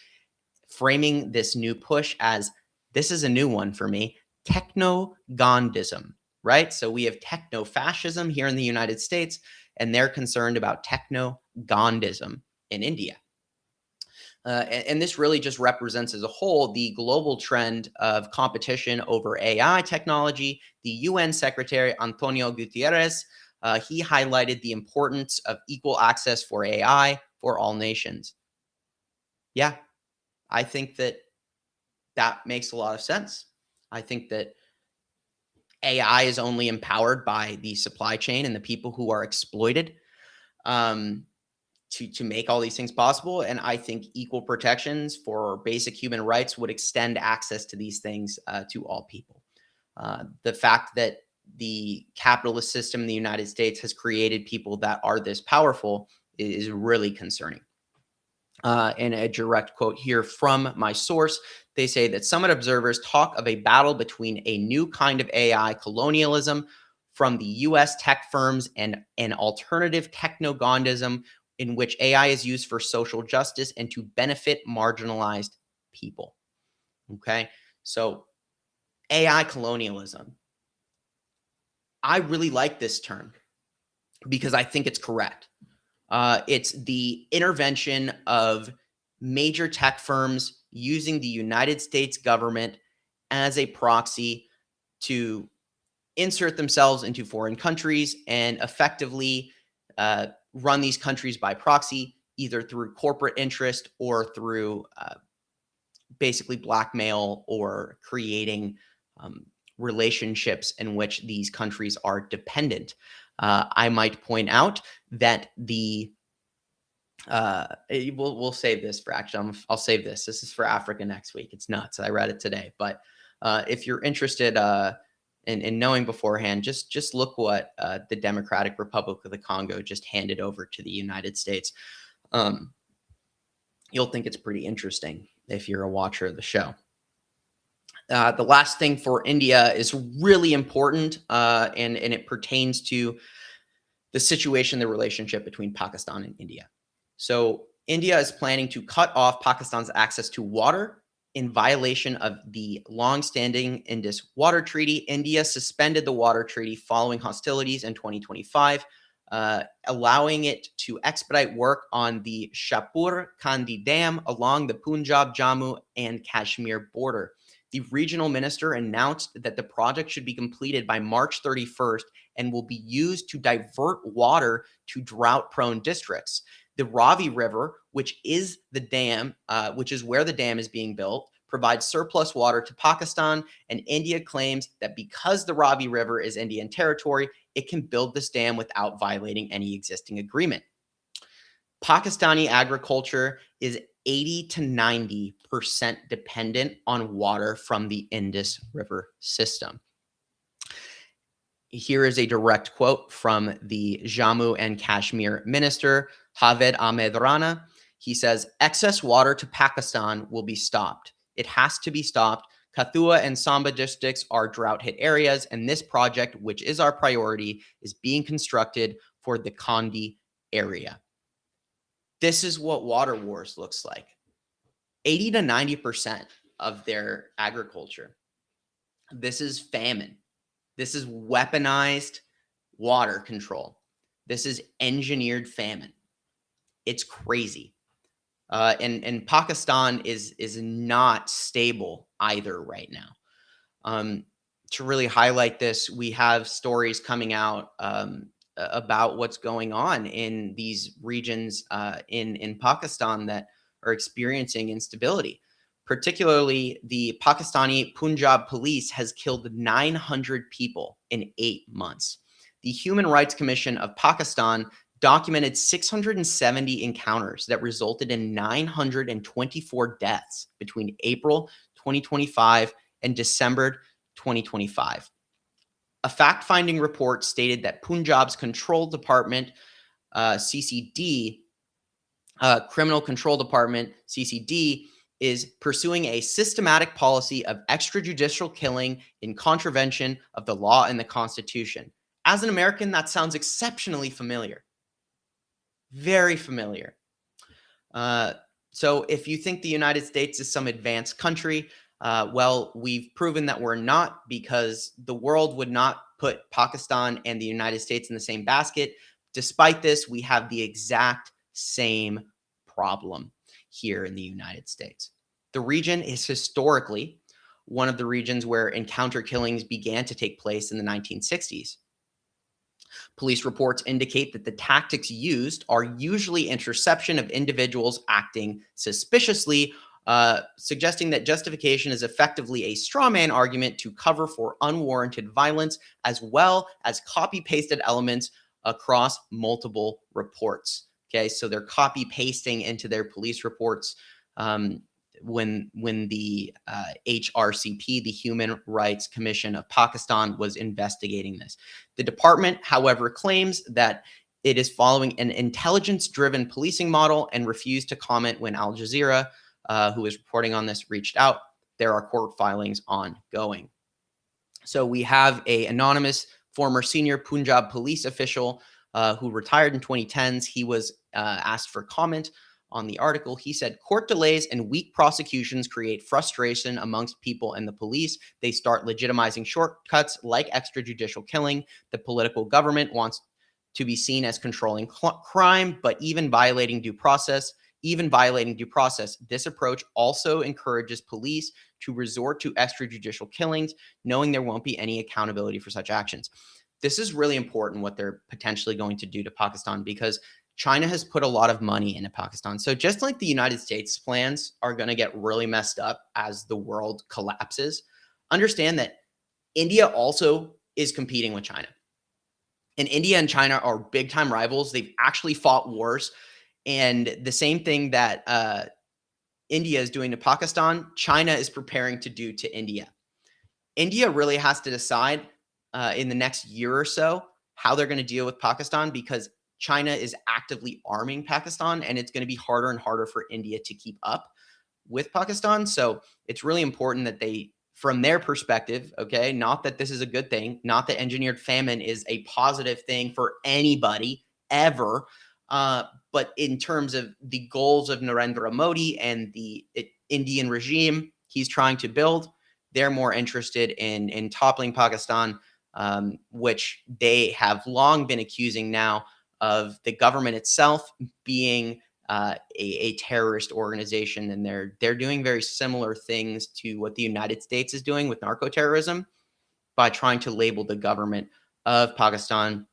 framing this new push as, this is a new one for me, techno-Gandhism, right? So we have techno-fascism here in the United States, and they're concerned about techno-Gandhism in India. And this really just represents as a whole the global trend of competition over AI technology. The UN Secretary Antonio Guterres, he highlighted the importance of equal access for AI for all nations. Yeah, I think that makes a lot of sense. I think that AI is only empowered by the supply chain and the people who are exploited. To make all these things possible. And I think equal protections for basic human rights would extend access to these things to all people. The fact that the capitalist system in the United States has created people that are this powerful is really concerning. And a direct quote here from my source. They say that summit observers talk of a battle between a new kind of AI colonialism from the US tech firms and an alternative technogondism in which AI is used for social justice and to benefit marginalized people. Okay. So AI colonialism. I really like this term because I think it's correct. It's the intervention of major tech firms using the United States government as a proxy to insert themselves into foreign countries and effectively run these countries by proxy, either through corporate interest or through basically blackmail or creating relationships in which these countries are dependent. I might point out that we'll save this for actually. I'll save this. This is for Africa next week. It's nuts. I read it today, but if you're interested in knowing beforehand, just look what the Democratic Republic of the Congo just handed over to the United States. You'll think it's pretty interesting if you're a watcher of the show. The last thing for India is really important, and it pertains to the situation, the relationship between Pakistan and India. So India is planning to cut off Pakistan's access to water in violation of the long-standing Indus Water Treaty. India suspended the water treaty following hostilities in 2025, allowing it to expedite work on the Shapur Kandi Dam along the Punjab, Jammu, and Kashmir border. The regional minister announced that the project should be completed by March 31st and will be used to divert water to drought-prone districts. The Ravi River, which is the dam, which is where the dam is being built, provides surplus water to Pakistan, and India claims that because the Ravi River is Indian territory, it can build this dam without violating any existing agreement. Pakistani agriculture is 80 to 90% dependent on water from the Indus River system. Here is a direct quote from the Jammu and Kashmir minister, Javed Ahmed Rana. He says, excess water to Pakistan will be stopped. It has to be stopped. Kathua and Samba districts are drought-hit areas, and this project, which is our priority, is being constructed for the Kandi area. This is what water wars looks like. 80 to 90% of their agriculture. This is famine. This is weaponized water control. This is engineered famine. It's crazy. And Pakistan is not stable either right now. To really highlight this, we have stories coming out about what's going on in these regions in Pakistan that are experiencing instability. Particularly, the Pakistani Punjab police has killed 900 people in 8 months. The Human Rights Commission of Pakistan documented 670 encounters that resulted in 924 deaths between April 2025 and December 2025. A fact-finding report stated that Punjab's Control Department, CCD, Criminal Control Department, CCD, is pursuing a systematic policy of extrajudicial killing in contravention of the law and the Constitution. As an American, that sounds exceptionally familiar. Very familiar. So if you think the United States is some advanced country, well, we've proven that we're not, because the world would not put Pakistan and the United States in the same basket. Despite this, we have the exact same problem here in the United States. The region is historically one of the regions where encounter killings began to take place in the 1960s. Police reports indicate that the tactics used are usually interception of individuals acting suspiciously, suggesting that justification is effectively a straw man argument to cover for unwarranted violence, as well as copy-pasted elements across multiple reports. Okay, so they're copy-pasting into their police reports when the HRCP, the Human Rights Commission of Pakistan, was investigating this. The department, however, claims that it is following an intelligence-driven policing model and refused to comment when Al Jazeera, who was reporting on this, reached out. There are court filings ongoing. So we have a anonymous former senior Punjab police official who retired in 2010s. He was asked for comment on the article. He said, court delays and weak prosecutions create frustration amongst people and the police. They start legitimizing shortcuts like extrajudicial killing. The political government wants to be seen as controlling crime, but even violating due process. This approach also encourages police to resort to extrajudicial killings, knowing there won't be any accountability for such actions. This is really important what they're potentially going to do to Pakistan, because China has put a lot of money into Pakistan. So just like the United States plans are going to get really messed up as the world collapses, understand that India also is competing with China. And India and China are big time rivals. They've actually fought wars. And the same thing that India is doing to Pakistan, China is preparing to do to India. India really has to decide in the next year or so how they're going to deal with Pakistan, because China is actively arming Pakistan, and it's going to be harder and harder for India to keep up with Pakistan. So it's really important that they, from their perspective, okay, not that this is a good thing, not that engineered famine is a positive thing for anybody ever, but in terms of the goals of Narendra Modi and the Indian regime he's trying to build, they're more interested in toppling Pakistan, which they have long been accusing now of the government itself being a terrorist organization. And they're doing very similar things to what the United States is doing with narco-terrorism by trying to label the government of Pakistan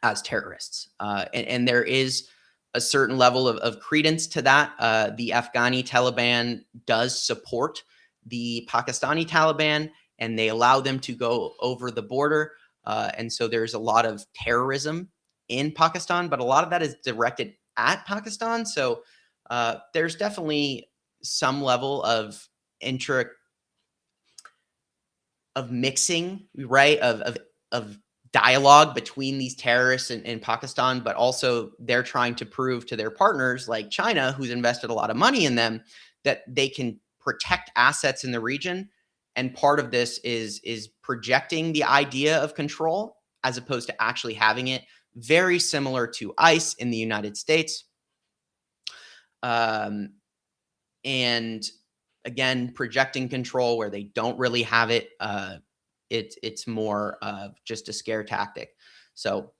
as terrorists. And there is a certain level of credence to that. The Afghani Taliban does support the Pakistani Taliban, and they allow them to go over the border. And so there's a lot of terrorism in Pakistan, but a lot of that is directed at Pakistan. So there's definitely some level of mixing, right? Of dialogue between these terrorists in Pakistan, but also they're trying to prove to their partners like China, who's invested a lot of money in them, that they can protect assets in the region. And part of this is projecting the idea of control as opposed to actually having it, very similar to ICE in the United States. And again, projecting control where they don't really have it. It's more of just a scare tactic. So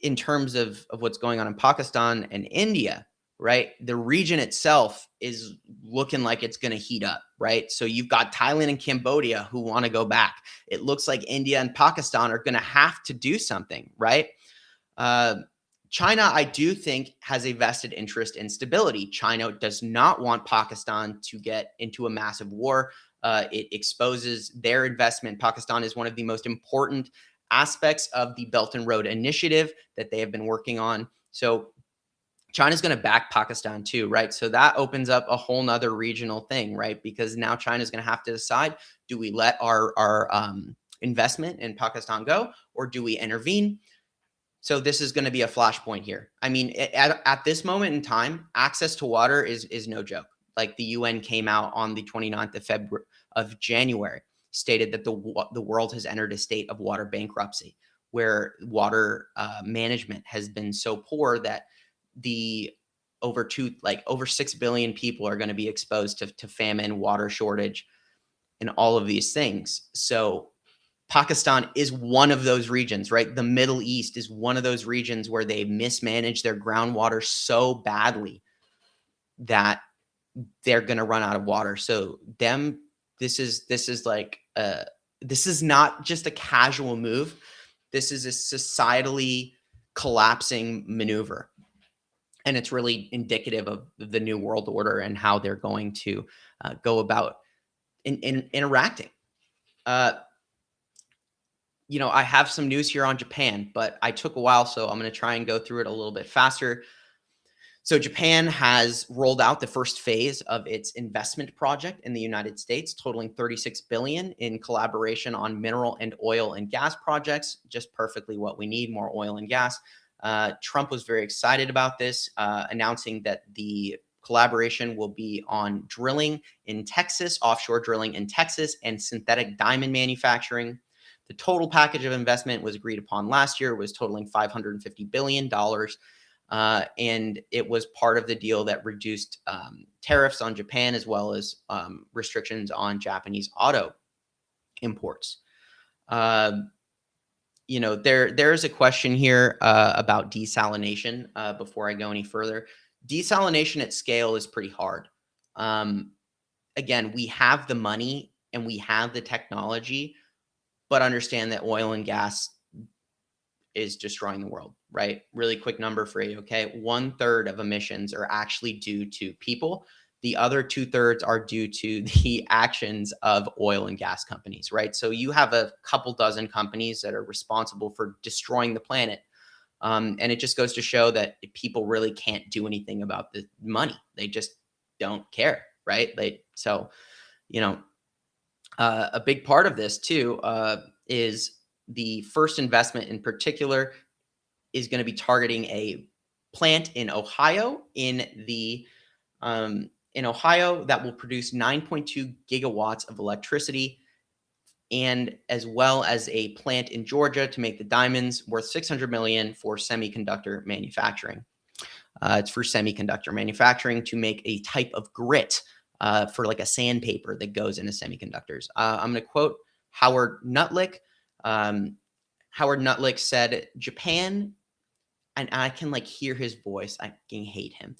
in terms of what's going on in Pakistan and India, right, the region itself is looking like it's going to heat up, right? So you've got Thailand and Cambodia who want to go back. It looks like India and Pakistan are going to have to do something, right? China, I do think, has a vested interest in stability. China does not want Pakistan to get into a massive war. It exposes their investment. Pakistan is one of the most important aspects of the Belt and Road Initiative that they have been working on. So China's going to back Pakistan too, right? So that opens up a whole nother regional thing, right? Because now China's going to have to decide, do we let our investment in Pakistan go, or do we intervene? So this is going to be a flashpoint here. I mean, at this moment in time, access to water is no joke. Like the UN came out on the 29th of January, stated that the world has entered a state of water bankruptcy, where water management has been so poor that over 6 billion people are going to be exposed to famine, water shortage, and all of these things. So Pakistan is one of those regions, right? The Middle East is one of those regions where they mismanage their groundwater so badly that they're going to run out of water. So this is not just a casual move. This is a societally collapsing maneuver. And it's really indicative of the new world order and how they're going to go about interacting. I have some news here on Japan, but I took a while, so I'm going to try and go through it a little bit faster. So Japan has rolled out the first phase of its investment project in the United States, totaling $36 billion in collaboration on mineral and oil and gas projects. Just perfectly what we need, more oil and gas. Trump was very excited about this, announcing that the collaboration will be on drilling in Texas, offshore drilling in Texas, and synthetic diamond manufacturing. The total package of investment was agreed upon last year, was totaling $550 billion. And it was part of the deal that reduced tariffs on Japan, as well as restrictions on Japanese auto imports. There's a question here about desalination before I go any further. Desalination at scale is pretty hard. Again, we have the money and we have the technology, but understand that oil and gas is destroying the world, right? Really quick number for you, okay? 1/3 of emissions are actually due to people. The other 2/3 are due to the actions of oil and gas companies, right? So you have a couple dozen companies that are responsible for destroying the planet. And it just goes to show that people really can't do anything about the money. They just don't care, right? A big part of this too is the first investment in particular is going to be targeting a plant in Ohio in Ohio that will produce 9.2 gigawatts of electricity, and as well as a plant in Georgia to make the diamonds worth $600 million for semiconductor manufacturing. It's for semiconductor manufacturing to make a type of grit for like a sandpaper that goes into semiconductors. I'm going to quote Howard Nutlick. Howard Nutlick said, Japan, and I can like hear his voice. I can hate him.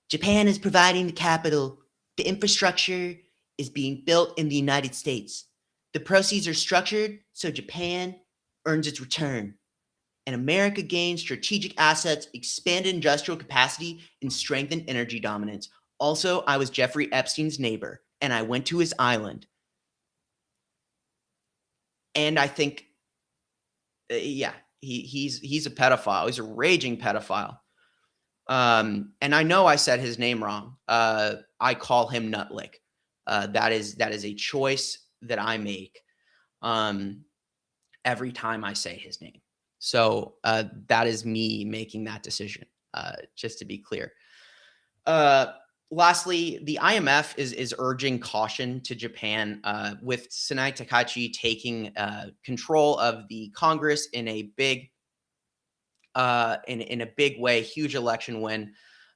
Japan is providing the capital. The infrastructure is being built in the United States. The proceeds are structured so Japan earns its return. And America gains strategic assets, expanded industrial capacity, and strengthened energy dominance. Also, I was Jeffrey Epstein's neighbor, and I went to his island. And I think, he's a pedophile. He's a raging pedophile. And I know I said his name wrong. I call him Nutlick. That is a choice that I make every time I say his name. So that is me making that decision, just to be clear. Lastly, the IMF is urging caution to Japan with Tsunai Takaichi taking control of the Congress in a big in a big way, huge election win.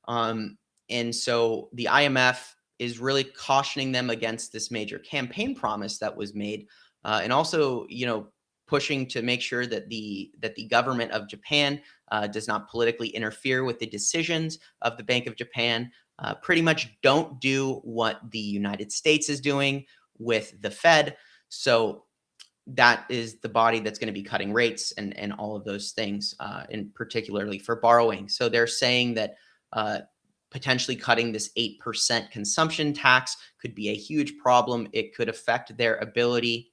And so the IMF is really cautioning them against this major campaign promise that was made, and also, pushing to make sure that the government of Japan does not politically interfere with the decisions of the Bank of Japan. Pretty much don't do what the United States is doing with the Fed. So that is the body that's going to be cutting rates and all of those things, and particularly for borrowing. So they're saying that potentially cutting this 8% consumption tax could be a huge problem. It could affect their ability.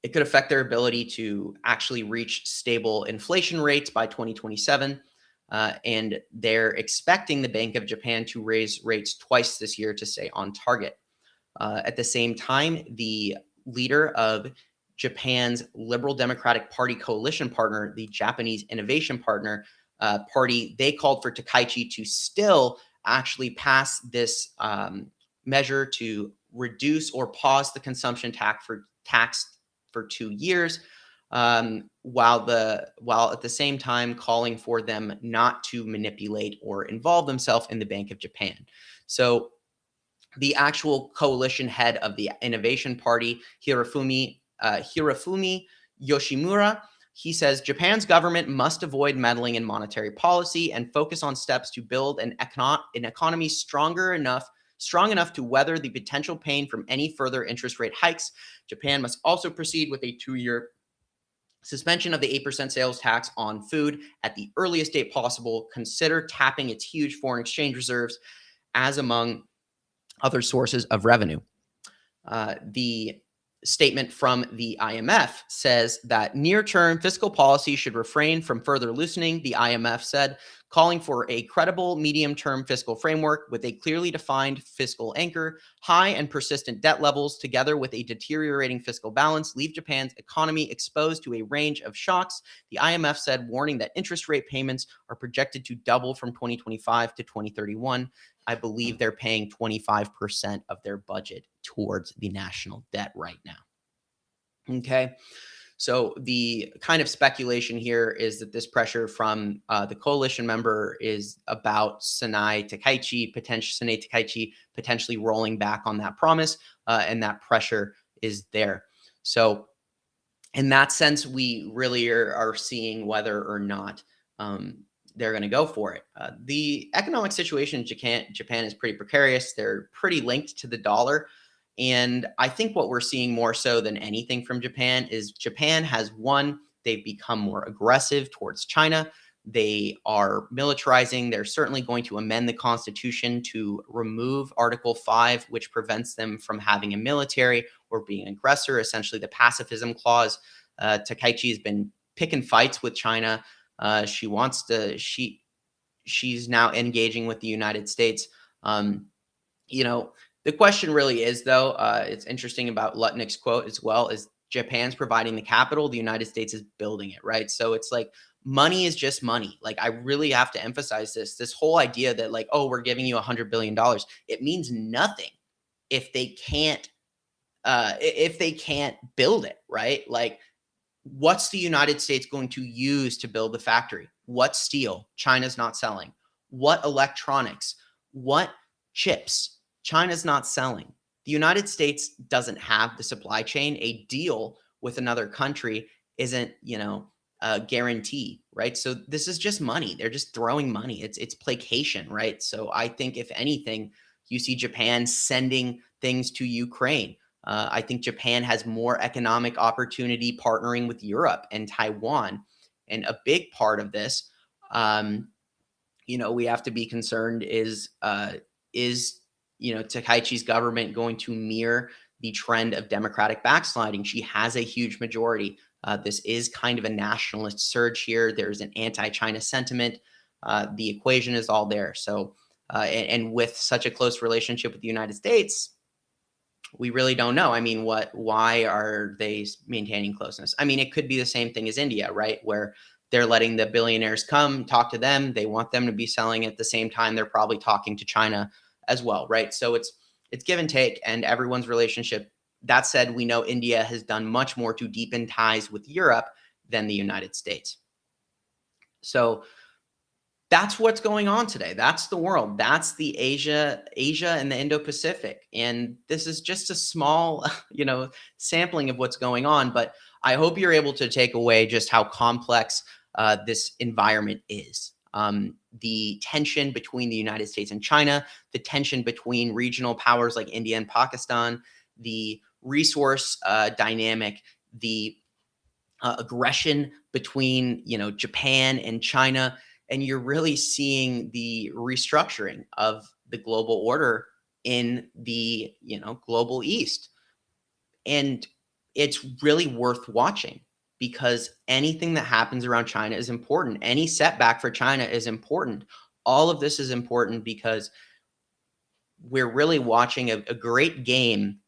It could affect their ability to actually reach stable inflation rates by 2027. And they're expecting the Bank of Japan to raise rates twice this year to stay on target. At the same time, the leader of Japan's Liberal Democratic Party coalition partner, the Japanese Innovation Partner Party, they called for Takaichi to still actually pass this measure to reduce or pause the consumption tax for 2 years, while at the same time calling for them not to manipulate or involve themselves in the Bank of Japan. So the actual coalition head of the Innovation Party, Hirofumi Yoshimura, he says Japan's government must avoid meddling in monetary policy and focus on steps to build an economy strong enough to weather the potential pain from any further interest rate hikes. Japan must also proceed with a 2-year suspension of the 8% sales tax on food at the earliest date possible. Consider tapping its huge foreign exchange reserves as among other sources of revenue. The statement from the IMF says that near-term fiscal policy should refrain from further loosening. The IMF said calling for a credible medium-term fiscal framework with a clearly defined fiscal anchor. High and persistent debt levels, together with a deteriorating fiscal balance, leave Japan's economy exposed to a range of shocks, the IMF said, warning that interest rate payments are projected to double from 2025 to 2031. I believe they're paying 25% of their budget towards the national debt right now. Okay. So the kind of speculation here is that this pressure from the coalition member is about Sanai Takaichi potentially rolling back on that promise, and that pressure is there. So in that sense, we really are seeing whether or not they're going to go for it. The economic situation in Japan is pretty precarious. They're pretty linked to the dollar. And I think what we're seeing more so than anything from Japan is Japan has they've become more aggressive towards China. They are militarizing. They're certainly going to amend the constitution to remove Article 5, which prevents them from having a military or being an aggressor, essentially the pacifism clause. Takaichi has been picking fights with China. She's now engaging with the United States. The question really is, though, it's interesting about Lutnick's quote as well, is Japan's providing the capital, the United States is building it, right? So it's like money is just money. Like, I really have to emphasize this whole idea that like, oh, we're giving you $100 billion. It means nothing if they can't build it, right? Like, what's the United States going to use to build the factory? What steel? China's not selling. What electronics? What chips? China's not selling. The United States doesn't have the supply chain. A deal with another country isn't, a guarantee, right? So this is just money. They're just throwing money. It's placation, right? So I think if anything, you see Japan sending things to Ukraine. I think Japan has more economic opportunity partnering with Europe and Taiwan. And a big part of this, we have to be concerned is Takaichi's government going to mirror the trend of democratic backsliding? She has a huge majority. This is kind of a nationalist surge here. There's an anti-China sentiment. The equation is all there. So, and with such a close relationship with the United States, we really don't know. I mean, why are they maintaining closeness? I mean, it could be the same thing as India, right? Where they're letting the billionaires come talk to them. They want them to be selling at the same time. They're probably talking to China as well, right? So it's give and take, and everyone's relationship. That said, we know India has done much more to deepen ties with Europe than the United States. So that's what's going on today. That's the world. That's the Asia and the Indo-Pacific. And this is just a small, sampling of what's going on. But I hope you're able to take away just how complex this environment is. The tension between the United States and China, the tension between regional powers like India and Pakistan, the resource dynamic, the aggression between, Japan and China. And you're really seeing the restructuring of the global order in the, global East. And it's really worth watching, because anything that happens around China is important. Any setback for China is important. All of this is important because we're really watching a great game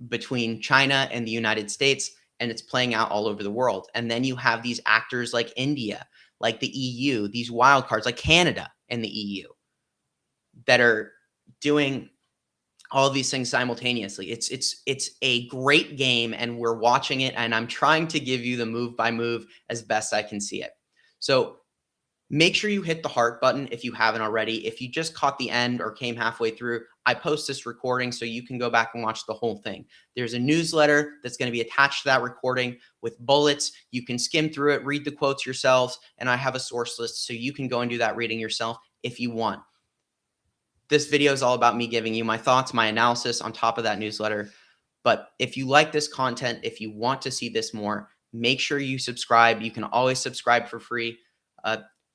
between China and the United States, and it's playing out all over the world. And then you have these actors like India, like the EU, these wild cards like Canada and the EU that are doing all of these things simultaneously. It's a great game, and we're watching it, and I'm trying to give you the move by move as best I can see it. So make sure you hit the heart button if you haven't already. If you just caught the end or came halfway through, I post this recording so you can go back and watch the whole thing. There's a newsletter that's going to be attached to that recording with bullets. You can skim through it, read the quotes yourselves, and I have a source list so you can go and do that reading yourself if you want. This video is all about me giving you my thoughts, my analysis on top of that newsletter. But if you like this content, if you want to see this more, make sure you subscribe. You can always subscribe for free.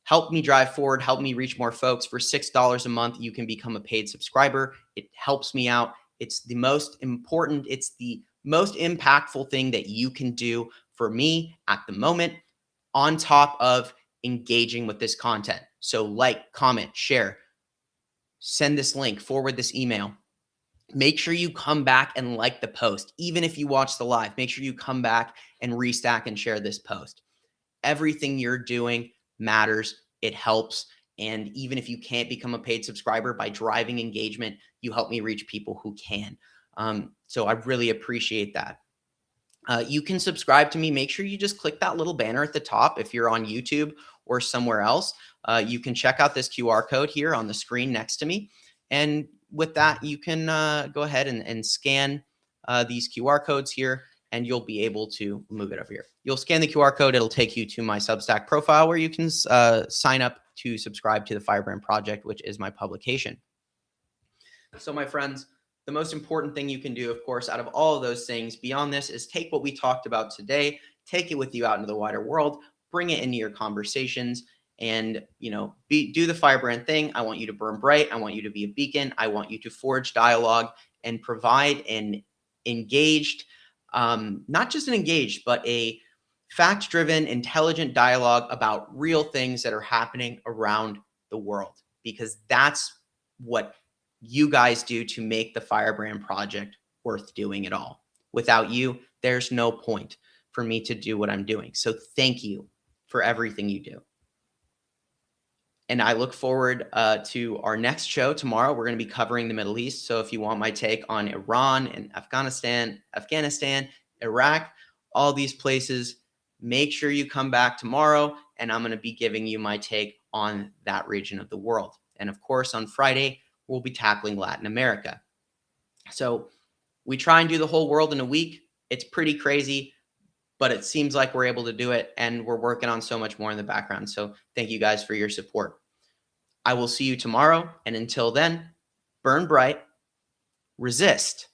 Help me drive forward, help me reach more folks. For $6 a month, you can become a paid subscriber. It helps me out. It's the most important, it's the most impactful thing that you can do for me at the moment, on top of engaging with this content. So like, comment, share, send this link, forward this email. Make sure you come back and like the post. Even if you watch the live, make sure you come back and restack and share this post. Everything you're doing matters. It helps. And even if you can't become a paid subscriber, by driving engagement, you help me reach people who can. So I really appreciate that. You can subscribe to me. Make sure you just click that little banner at the top if you're on YouTube or somewhere else. You can check out this QR code here on the screen next to me. And with that, you can go ahead and scan these QR codes here, and you'll be able to move it over here. You'll scan the QR code. It'll take you to my Substack profile where you can sign up to subscribe to the Firebrand Project, which is my publication. So my friends, the most important thing you can do, of course, out of all of those things beyond this is take what we talked about today, take it with you out into the wider world, bring it into your conversations, and, do the Firebrand thing. I want you to burn bright. I want you to be a beacon. I want you to forge dialogue and provide an engaged, not just an engaged, but a fact-driven, intelligent dialogue about real things that are happening around the world, because that's what you guys do to make the Firebrand Project worth doing at all. Without you, there's no point for me to do what I'm doing. So thank you for everything you do. And I look forward to our next show tomorrow. We're going to be covering the Middle East. So if you want my take on Iran and Afghanistan, Iraq, all these places, make sure you come back tomorrow, and I'm going to be giving you my take on that region of the world. And of course, on Friday, we'll be tackling Latin America. So we try and do the whole world in a week. It's pretty crazy, but it seems like we're able to do it, and we're working on so much more in the background. So thank you guys for your support. I will see you tomorrow, and until then, burn bright, resist,